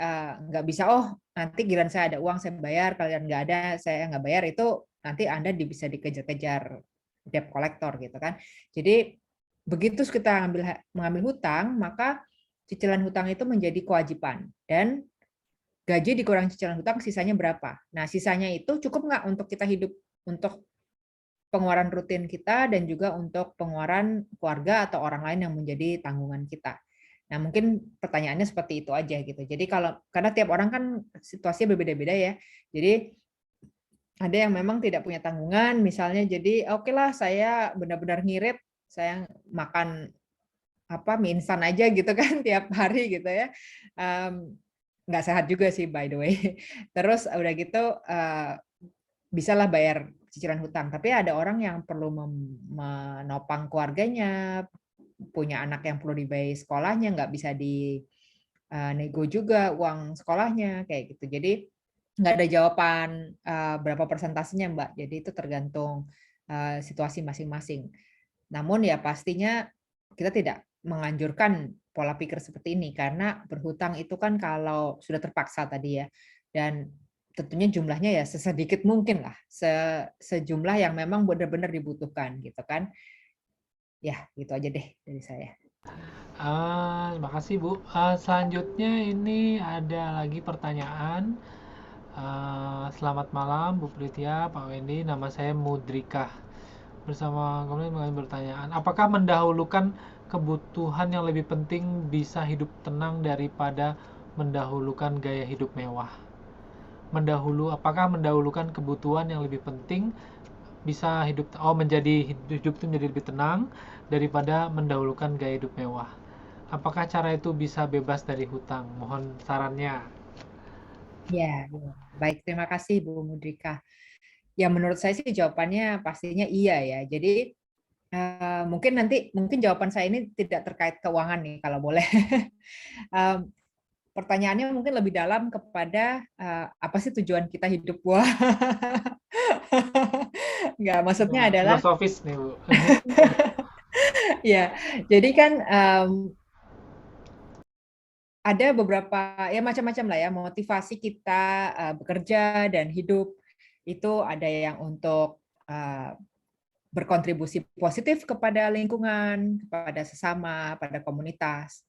nggak bisa, oh nanti giliran saya ada uang saya bayar, kalian nggak ada saya nggak bayar, itu nanti Anda bisa dikejar-kejar debt collector gitu kan. Jadi begitu kita mengambil hutang, maka cicilan hutang itu menjadi kewajiban, dan gaji dikurang cicilan hutang, sisanya berapa. Nah, sisanya itu cukup nggak untuk kita hidup, untuk pengeluaran rutin kita dan juga untuk pengeluaran keluarga atau orang lain yang menjadi tanggungan kita. Nah, mungkin pertanyaannya seperti itu aja gitu. Jadi karena tiap orang kan situasinya berbeda-beda ya. Jadi ada yang memang tidak punya tanggungan, misalnya, jadi oke lah saya benar-benar ngirit, saya makan mie instan aja gitu kan tiap hari gitu ya. Nggak sehat juga sih by the way. Terus udah gitu bisalah bayar cicilan hutang. Tapi ada orang yang perlu menopang keluarganya, punya anak yang perlu dibayar sekolahnya, nggak bisa di nego juga uang sekolahnya kayak gitu. Jadi nggak ada jawaban berapa persentasenya, Mbak. Jadi itu tergantung situasi masing-masing. Namun ya pastinya kita tidak menganjurkan pola pikir seperti ini, karena berhutang itu kan kalau sudah terpaksa tadi ya, dan tentunya jumlahnya ya sesedikit mungkin lah, sejumlah yang memang benar-benar dibutuhkan gitu kan. Ya, gitu aja deh dari saya. Terima kasih Bu. Selanjutnya ini ada lagi pertanyaan. Selamat malam Bu Pritia, Pak Wendy. Nama saya Mudrika. Bersama kemudian mengenai pertanyaan, apakah mendahulukan kebutuhan yang lebih penting bisa hidup tenang daripada mendahulukan gaya hidup mewah? Apakah mendahulukan kebutuhan yang lebih penting bisa menjadi hidup itu menjadi lebih tenang daripada mendahulukan gaya hidup mewah? Apakah cara itu bisa bebas dari hutang? Mohon sarannya. Ya, baik, terima kasih Bu Mudrika. Ya menurut saya sih jawabannya pastinya iya ya. Jadi mungkin jawaban saya ini tidak terkait keuangan nih kalau boleh. Pertanyaannya mungkin lebih dalam kepada apa sih tujuan kita hidup. Wah. Enggak, maksudnya Nah, adalah filosofis nih Bu. ya. Jadi kan ada beberapa ya macam-macam lah ya motivasi kita bekerja dan hidup. Itu ada yang untuk berkontribusi positif kepada lingkungan, kepada sesama, pada komunitas.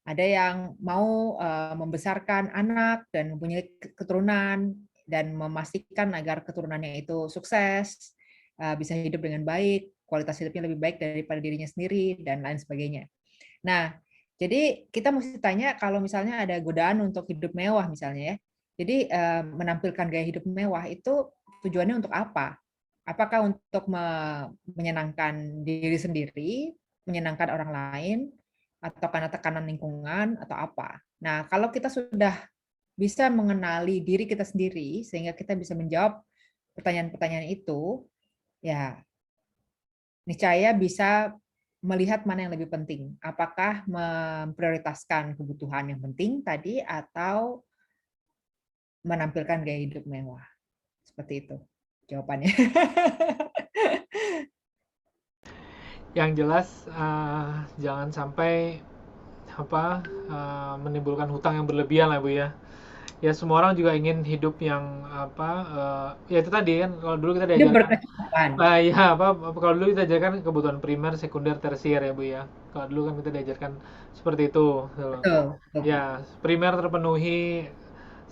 Ada yang mau membesarkan anak dan mempunyai keturunan dan memastikan agar keturunannya itu sukses, bisa hidup dengan baik, kualitas hidupnya lebih baik daripada dirinya sendiri, dan lain sebagainya. Nah, jadi kita mesti tanya kalau misalnya ada godaan untuk hidup mewah misalnya ya. Jadi menampilkan gaya hidup mewah itu tujuannya untuk apa? Apakah untuk menyenangkan diri sendiri, menyenangkan orang lain, atau karena tekanan lingkungan, atau apa? Nah, kalau kita sudah bisa mengenali diri kita sendiri, sehingga kita bisa menjawab pertanyaan-pertanyaan itu, ya niscaya bisa melihat mana yang lebih penting. Apakah memprioritaskan kebutuhan yang penting tadi, atau menampilkan gaya hidup mewah. Seperti itu jawabannya. Yang jelas jangan sampai menimbulkan hutang yang berlebihan lah Bu ya. Ya semua orang juga ingin hidup yang ya itu tadi kan kalau dulu kita Hidup diajarkan berkecukupan. ya kalau dulu kita diajarkan kebutuhan primer, sekunder, tersier ya Bu ya. Kalau dulu kan kita diajarkan seperti itu. Gitu. Betul. Ya primer terpenuhi,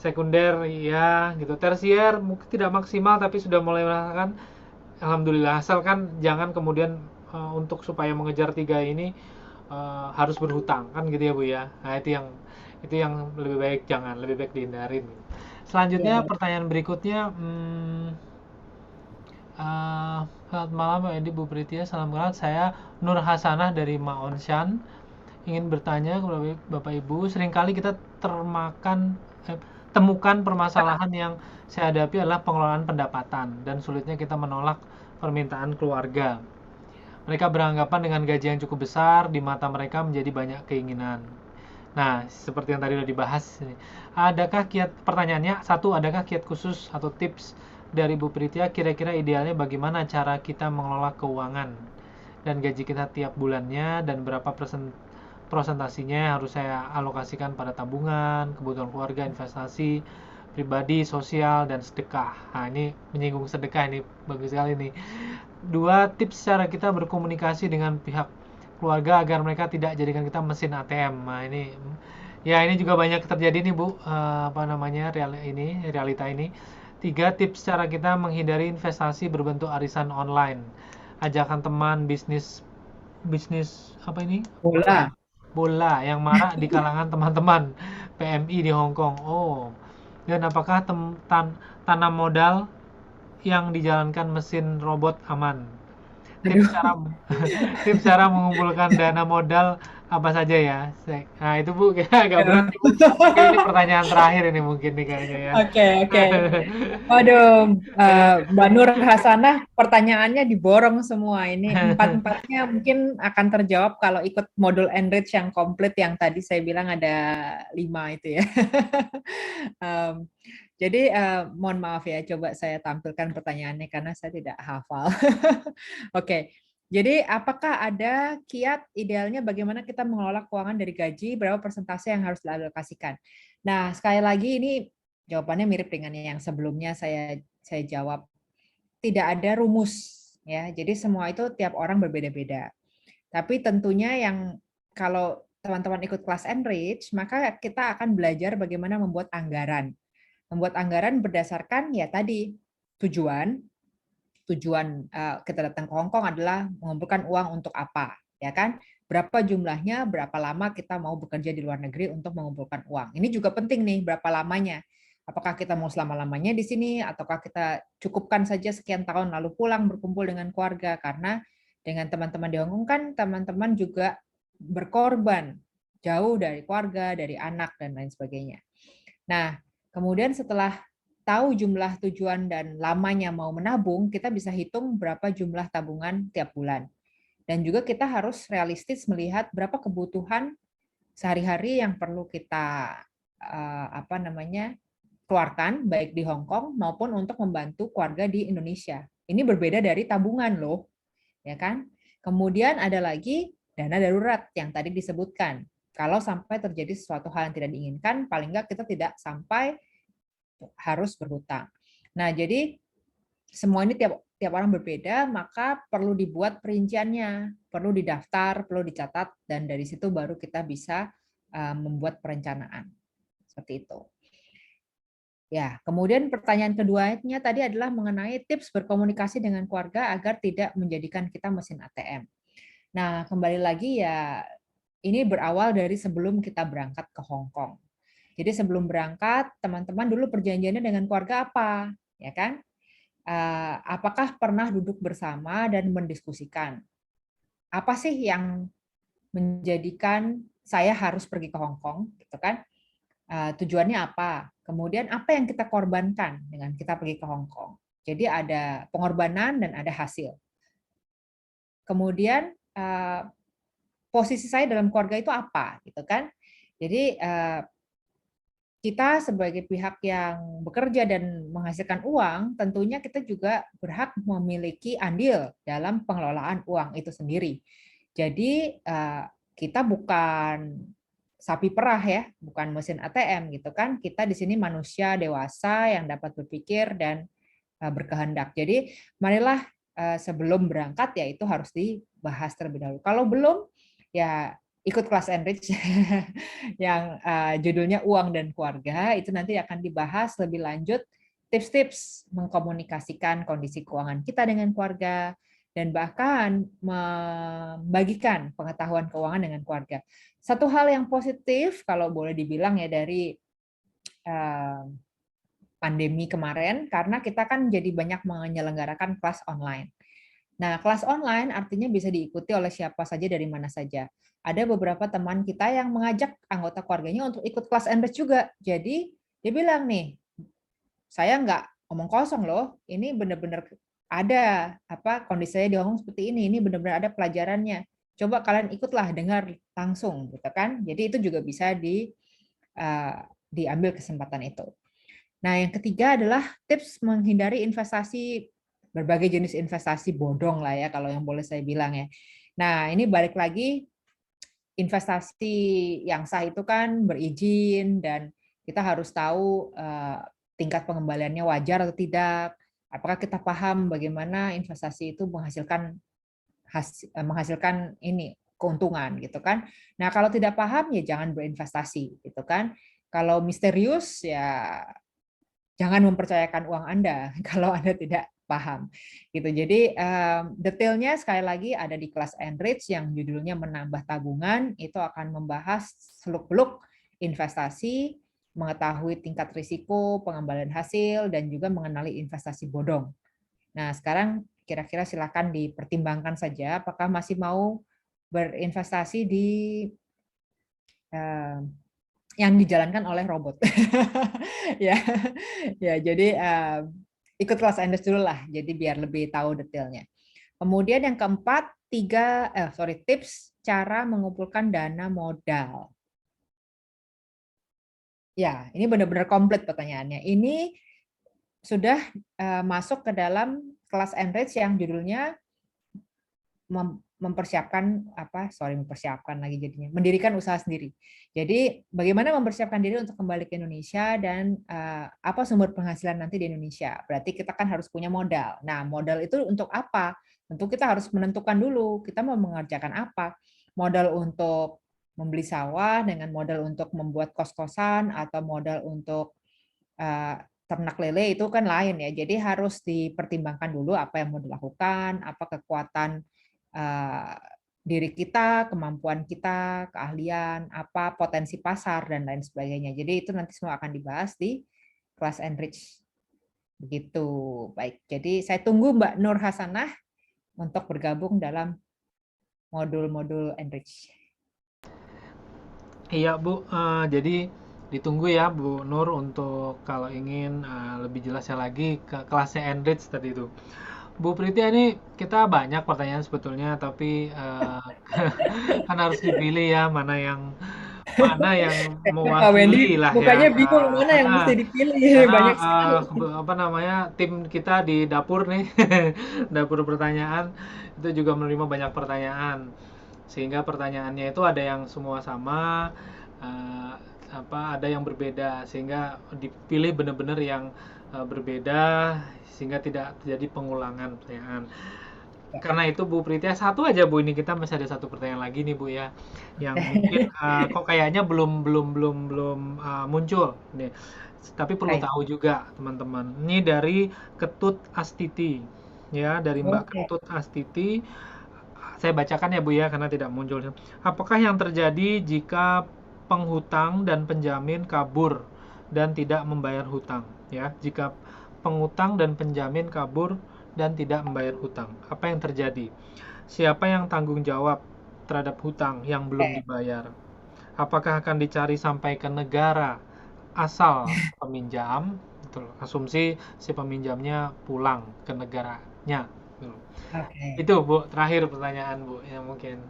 sekunder ya gitu, tersier mungkin tidak maksimal tapi sudah mulai merasakan alhamdulillah, asalkan jangan kemudian untuk supaya mengejar tiga ini harus berhutang kan gitu ya Bu ya. Nah itu yang lebih baik jangan, lebih baik dihindarin. Ya, Selanjutnya baik. pertanyaan berikutnya, selamat malam Mbak Edi, Bu Pritia, salam kenal. Saya Nur Hasanah dari Maonshan. Ingin bertanya kepada Bapak Ibu, seringkali kita temukan permasalahan yang saya hadapi adalah pengelolaan pendapatan dan sulitnya kita menolak permintaan keluarga. Mereka beranggapan dengan gaji yang cukup besar, di mata mereka menjadi banyak keinginan. Nah, seperti yang tadi sudah dibahas, pertanyaannya, satu, adakah kiat khusus atau tips dari Bu Pritia, kira-kira idealnya bagaimana cara kita mengelola keuangan dan gaji kita tiap bulannya, dan berapa prosentasinya harus saya alokasikan pada tabungan, kebutuhan keluarga, investasi, pribadi, sosial, dan sedekah. Nah, ini menyinggung sedekah, ini bagus sekali nih. 2 tips cara kita berkomunikasi dengan pihak keluarga agar mereka tidak jadikan kita mesin ATM. Nah, ini ya ini juga banyak terjadi nih Bu, apa namanya, realita ini. 3 tips cara kita menghindari investasi berbentuk arisan online. Ajakan teman bisnis bisnis apa ini? Bola. Bola. Bola yang marak di kalangan teman-teman PMI di Hong Kong. Oh. Dan apakah tanam modal yang dijalankan mesin robot aman? Tips Aduh. cara tips cara mengumpulkan dana modal apa saja ya? Nah, itu Bu, kayak agak berat nih Bu. Mungkin ini pertanyaan terakhir ini mungkin nih kayaknya ya. Oke, oke. Waduh, Mbak Nur Hasanah, pertanyaannya diborong semua. Ini empat-empatnya mungkin akan terjawab kalau ikut modul Enrich yang komplit yang tadi saya bilang ada 5 itu ya. Em, jadi mohon maaf ya, coba saya tampilkan pertanyaannya karena saya tidak hafal. Oke, jadi apakah ada kiat idealnya bagaimana kita mengelola keuangan dari gaji, berapa persentase yang harus dialokasikan? Nah, sekali lagi ini jawabannya mirip dengan yang sebelumnya saya jawab. Tidak ada rumus ya. Jadi semua itu tiap orang berbeda-beda. Tapi tentunya yang kalau teman-teman ikut kelas Enrich, maka kita akan belajar bagaimana membuat anggaran. Membuat anggaran berdasarkan ya tadi tujuan kita datang ke Hong Kong adalah mengumpulkan uang untuk apa, ya kan? Berapa jumlahnya, berapa lama kita mau bekerja di luar negeri untuk mengumpulkan uang. Ini juga penting nih, berapa lamanya. Apakah kita mau selama-lamanya di sini, ataukah kita cukupkan saja sekian tahun lalu pulang berkumpul dengan keluarga. Karena dengan teman-teman di Hong Kong kan teman-teman juga berkorban jauh dari keluarga, dari anak, dan lain sebagainya. Nah, kemudian setelah tahu jumlah tujuan dan lamanya mau menabung, kita bisa hitung berapa jumlah tabungan tiap bulan. Dan juga kita harus realistis melihat berapa kebutuhan sehari-hari yang perlu kita keluarkan baik di Hong Kong maupun untuk membantu keluarga di Indonesia. Ini berbeda dari tabungan loh, ya kan? Kemudian ada lagi dana darurat yang tadi disebutkan. Kalau sampai terjadi sesuatu hal yang tidak diinginkan, paling nggak kita tidak sampai harus berhutang. Nah, jadi semua ini tiap orang berbeda, maka perlu dibuat perinciannya, perlu didaftar, perlu dicatat, dan dari situ baru kita bisa membuat perencanaan. Seperti itu. Ya, kemudian pertanyaan keduanya tadi adalah mengenai tips berkomunikasi dengan keluarga agar tidak menjadikan kita mesin ATM. Nah, kembali lagi ya, ini berawal dari sebelum kita berangkat ke Hong Kong. Jadi sebelum berangkat, teman-teman dulu perjanjiannya dengan keluarga apa, ya kan? Apakah pernah duduk bersama dan mendiskusikan apa sih yang menjadikan saya harus pergi ke Hong Kong, gitu kan? Tujuannya apa? Kemudian apa yang kita korbankan dengan kita pergi ke Hong Kong? Jadi ada pengorbanan dan ada hasil. Kemudian posisi saya dalam keluarga itu apa, gitu kan? Jadi kita sebagai pihak yang bekerja dan menghasilkan uang, tentunya kita juga berhak memiliki andil dalam pengelolaan uang itu sendiri. Jadi kita bukan sapi perah ya, bukan mesin ATM gitu kan. Kita di sini manusia dewasa yang dapat berpikir dan berkehendak. Jadi marilah sebelum berangkat ya itu harus dibahas terlebih dahulu. Kalau belum ya ikut kelas Enrich yang judulnya Uang dan Keluarga, itu nanti akan dibahas lebih lanjut tips-tips mengkomunikasikan kondisi keuangan kita dengan keluarga dan bahkan membagikan pengetahuan keuangan dengan keluarga. Satu hal yang positif kalau boleh dibilang ya dari pandemi kemarin karena kita kan jadi banyak menyelenggarakan kelas online. Nah, kelas online artinya bisa diikuti oleh siapa saja dari mana saja. Ada beberapa teman kita yang mengajak anggota keluarganya untuk ikut kelas Enrich juga. Jadi, dia bilang nih, saya nggak omong kosong loh, ini benar-benar ada kondisi saya di Hong Kong seperti ini benar-benar ada pelajarannya. Coba kalian ikutlah, dengar langsung, gitu kan. Jadi itu juga bisa diambil kesempatan itu. Nah, yang ketiga adalah tips menghindari investasi berbagai jenis investasi bodong lah ya kalau yang boleh saya bilang ya. Nah, ini balik lagi investasi yang sah itu kan berizin dan kita harus tahu tingkat pengembaliannya wajar atau tidak. Apakah kita paham bagaimana investasi itu menghasilkan ini keuntungan gitu kan. Nah, kalau tidak paham ya jangan berinvestasi gitu kan. Kalau misterius ya jangan mempercayakan uang Anda kalau Anda tidak paham gitu. Jadi detailnya sekali lagi ada di kelas Enrich yang judulnya menambah tabungan, itu akan membahas seluk-beluk investasi, mengetahui tingkat risiko, pengembalian hasil, dan juga mengenali investasi bodong. Nah, sekarang kira-kira silakan dipertimbangkan saja apakah masih mau berinvestasi di yang dijalankan oleh robot. Ya, ya. Jadi ikut kelas Endes dulu lah. Jadi biar lebih tahu detailnya. Kemudian yang keempat, tips cara mengumpulkan dana modal. Ya, ini benar-benar komplit pertanyaannya. Ini sudah masuk ke dalam kelas Enrich yang judulnya mempersiapkan lagi jadinya, mendirikan usaha sendiri. Jadi bagaimana mempersiapkan diri untuk kembali ke Indonesia dan apa sumber penghasilan nanti di Indonesia. Berarti kita kan harus punya modal. Nah, modal itu untuk apa? Tentu kita harus menentukan dulu kita mau mengerjakan apa. Modal untuk membeli sawah dengan modal untuk membuat kos-kosan atau modal untuk ternak lele itu kan lain ya. Jadi harus dipertimbangkan dulu apa yang mau dilakukan, apa kekuatan diri kita, kemampuan kita, keahlian, apa potensi pasar dan lain sebagainya. Jadi itu nanti semua akan dibahas di kelas Enrich. Begitu. Baik. Jadi saya tunggu Mbak Nur Hasanah untuk bergabung dalam modul-modul Enrich. Iya Bu, jadi ditunggu ya Bu Nur untuk kalau ingin lebih jelasnya lagi ke kelasnya Enrich tadi itu. Bu Pritia, ini kita banyak pertanyaan sebetulnya, tapi kan harus dipilih ya mana yang Pak Wendy mewakili lah mukanya ya. bingung mana yang mesti dipilih. Karena Banyak sekali. apa namanya, tim kita di dapur nih, dapur pertanyaan itu juga menerima banyak pertanyaan, sehingga pertanyaannya itu ada yang semua sama, eh, ada yang berbeda, sehingga dipilih benar-benar yang berbeda sehingga tidak terjadi pengulangan pertanyaan. Karena itu Bu Pritia, satu aja Bu, ini kita masih ada satu pertanyaan lagi nih Bu ya, yang mungkin kok kayaknya belum muncul nih, tapi perlu Baik. tahu juga teman-teman. Ini dari Ketut Astiti ya, dari Mbak Oke. Ketut Astiti. Saya bacakan ya Bu ya, karena tidak muncul. Apakah yang terjadi jika penghutang dan penjamin kabur dan tidak membayar hutang? Ya, jika penghutang dan penjamin kabur dan tidak membayar hutang, apa yang terjadi? Siapa yang tanggung jawab terhadap hutang yang belum dibayar? Apakah akan dicari sampai ke negara asal peminjam? Betul. Asumsi si peminjamnya pulang ke negaranya. Betul. Oke. Itu Bu, terakhir pertanyaan Bu, yang mungkin.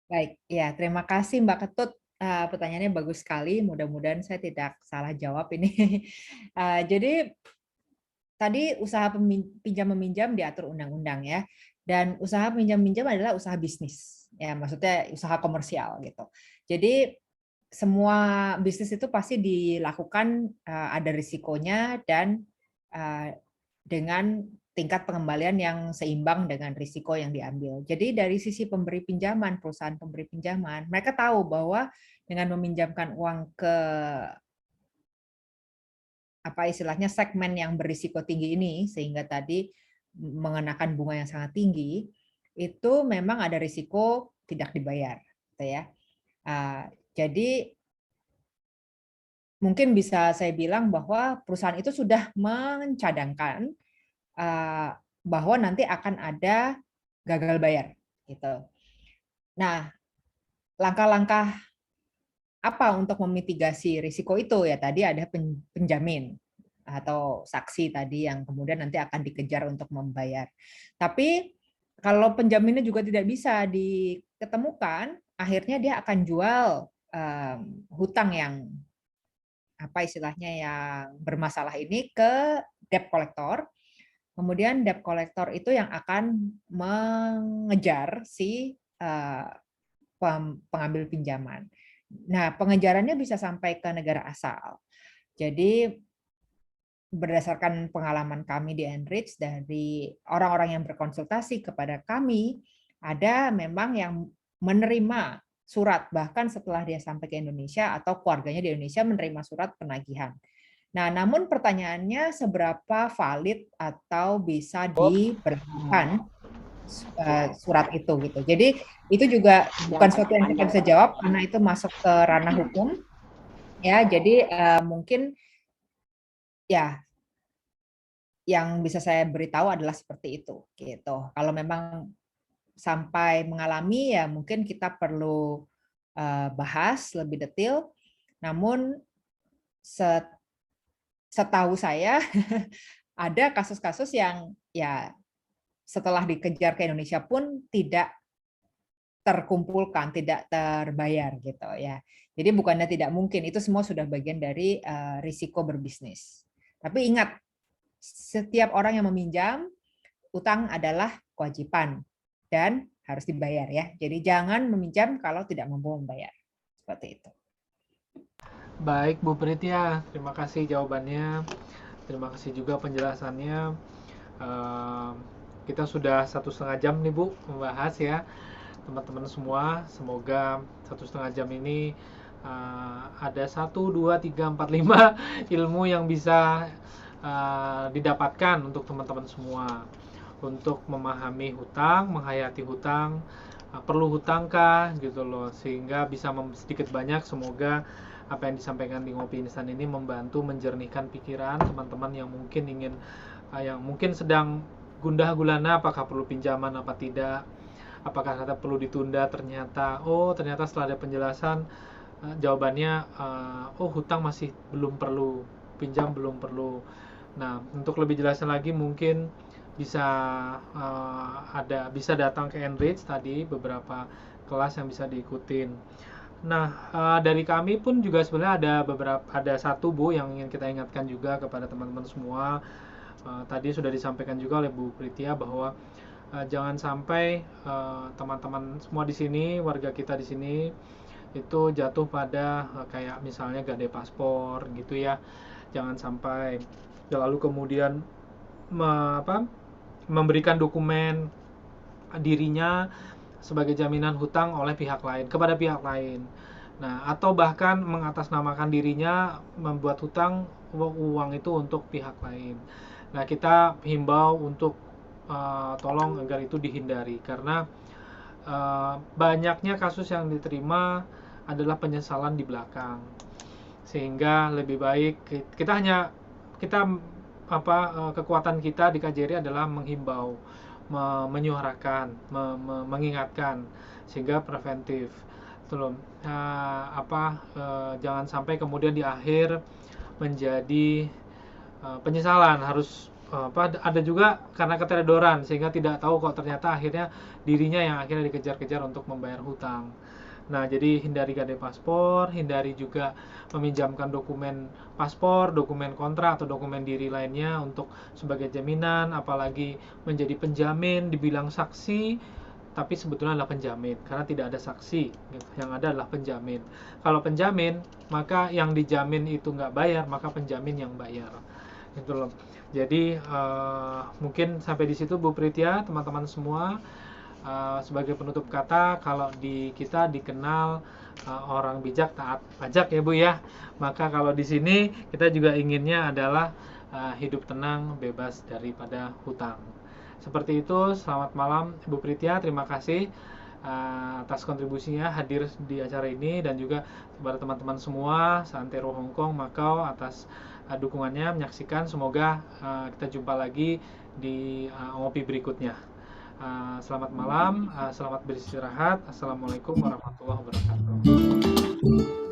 Baik, ya terima kasih Mbak Ketut. Pertanyaannya bagus sekali. Mudah-mudahan saya tidak salah jawab ini. Jadi tadi usaha pinjam meminjam diatur undang-undang ya, dan usaha pinjam minjam adalah usaha bisnis, ya maksudnya usaha komersial gitu. Jadi semua bisnis itu pasti dilakukan ada risikonya dan dengan tingkat pengembalian yang seimbang dengan risiko yang diambil. Jadi dari sisi pemberi pinjaman, perusahaan pemberi pinjaman, mereka tahu bahwa dengan meminjamkan uang ke apa istilahnya segmen yang berisiko tinggi ini, sehingga tadi mengenakan bunga yang sangat tinggi, itu memang ada risiko tidak dibayar, gitu ya. Jadi mungkin bisa saya bilang bahwa perusahaan itu sudah mencadangkan bahwa nanti akan ada gagal bayar, gitu. Nah, langkah-langkah apa untuk memitigasi risiko itu? Ya tadi ada penjamin atau saksi tadi yang kemudian nanti akan dikejar untuk membayar. Tapi kalau penjaminnya juga tidak bisa diketemukan, akhirnya dia akan jual hutang yang apa istilahnya yang bermasalah ini ke debt collector. Kemudian debt collector itu yang akan mengejar si pengambil pinjaman. Nah, pengejarannya bisa sampai ke negara asal. Jadi berdasarkan pengalaman kami di Enrich, dari orang-orang yang berkonsultasi kepada kami, ada memang yang menerima surat bahkan setelah dia sampai ke Indonesia atau keluarganya di Indonesia menerima surat penagihan. Nah, namun pertanyaannya seberapa valid atau bisa diberlakukan surat itu gitu. Jadi itu juga bukan sesuatu yang kita bisa jawab karena itu masuk ke ranah hukum. Ya, jadi mungkin ya yang bisa saya beritahu adalah seperti itu gitu. Kalau memang sampai mengalami ya mungkin kita perlu bahas lebih detail. Namun setahu saya ada kasus-kasus yang ya setelah dikejar ke Indonesia pun tidak terkumpulkan, tidak terbayar gitu ya. Jadi bukannya tidak mungkin, itu semua sudah bagian dari risiko berbisnis. Tapi ingat, setiap orang yang meminjam, utang adalah kewajiban dan harus dibayar ya. Jadi jangan meminjam kalau tidak mampu membayar. Seperti itu. Baik Bu Pritia, terima kasih jawabannya. Terima kasih juga penjelasannya. Kita sudah 1,5 jam nih Bu membahas ya, teman-teman semua. Semoga 1,5 jam ini ada 1, 2, 3, 4, 5 ilmu yang bisa didapatkan untuk teman-teman semua. Untuk memahami hutang, menghayati hutang, perlu hutangkah gitu loh, sehingga bisa sedikit banyak semoga apa yang disampaikan di Ngopi Instan ini membantu menjernihkan pikiran teman-teman yang mungkin ingin yang mungkin sedang gundah gulana apakah perlu pinjaman apa tidak, apakah ternyata perlu ditunda, ternyata setelah ada penjelasan jawabannya oh hutang masih belum perlu, pinjam belum perlu. Nah, untuk lebih jelasnya lagi mungkin bisa bisa datang ke Enrich tadi, beberapa kelas yang bisa diikutin. Nah, dari kami pun juga sebenarnya ada satu Bu yang ingin kita ingatkan juga kepada teman-teman semua. Tadi sudah disampaikan juga oleh Bu Pritia bahwa jangan sampai teman-teman semua di sini, warga kita di sini itu jatuh pada kayak misalnya gade paspor gitu ya. Jangan sampai lalu kemudian memberikan dokumen dirinya sebagai jaminan hutang oleh pihak lain kepada pihak lain. Nah, atau bahkan mengatasnamakan dirinya membuat hutang uang itu untuk pihak lain. Nah, kita himbau untuk tolong agar itu dihindari karena banyaknya kasus yang diterima adalah penyesalan di belakang. Sehingga lebih baik kekuatan kita di KJRI adalah menghimbau, menyuarakan, mengingatkan sehingga preventif. Jangan sampai kemudian di akhir menjadi penyesalan, harus ada juga karena keteledoran sehingga tidak tahu kok ternyata akhirnya dirinya yang akhirnya dikejar-kejar untuk membayar hutang. Nah, jadi hindari gade paspor, hindari juga meminjamkan dokumen paspor, dokumen kontrak atau dokumen diri lainnya untuk sebagai jaminan, apalagi menjadi penjamin, dibilang saksi, tapi sebetulnya adalah penjamin karena tidak ada saksi, yang ada adalah penjamin. Kalau penjamin, maka yang dijamin itu nggak bayar, maka penjamin yang bayar. Gitu loh. Jadi mungkin sampai di situ Bu Pritia, teman-teman semua. Sebagai penutup kata, kalau di kita dikenal orang bijak taat pajak ya Bu ya, maka kalau di sini kita juga inginnya adalah hidup tenang, bebas daripada hutang. Seperti itu. Selamat malam Bu Pritia, terima kasih atas kontribusinya hadir di acara ini, dan juga kepada teman-teman semua Santero Hongkong, Makau atas dukungannya menyaksikan. Semoga kita jumpa lagi di ngopi berikutnya. Selamat malam, selamat beristirahat. Assalamualaikum warahmatullahi wabarakatuh.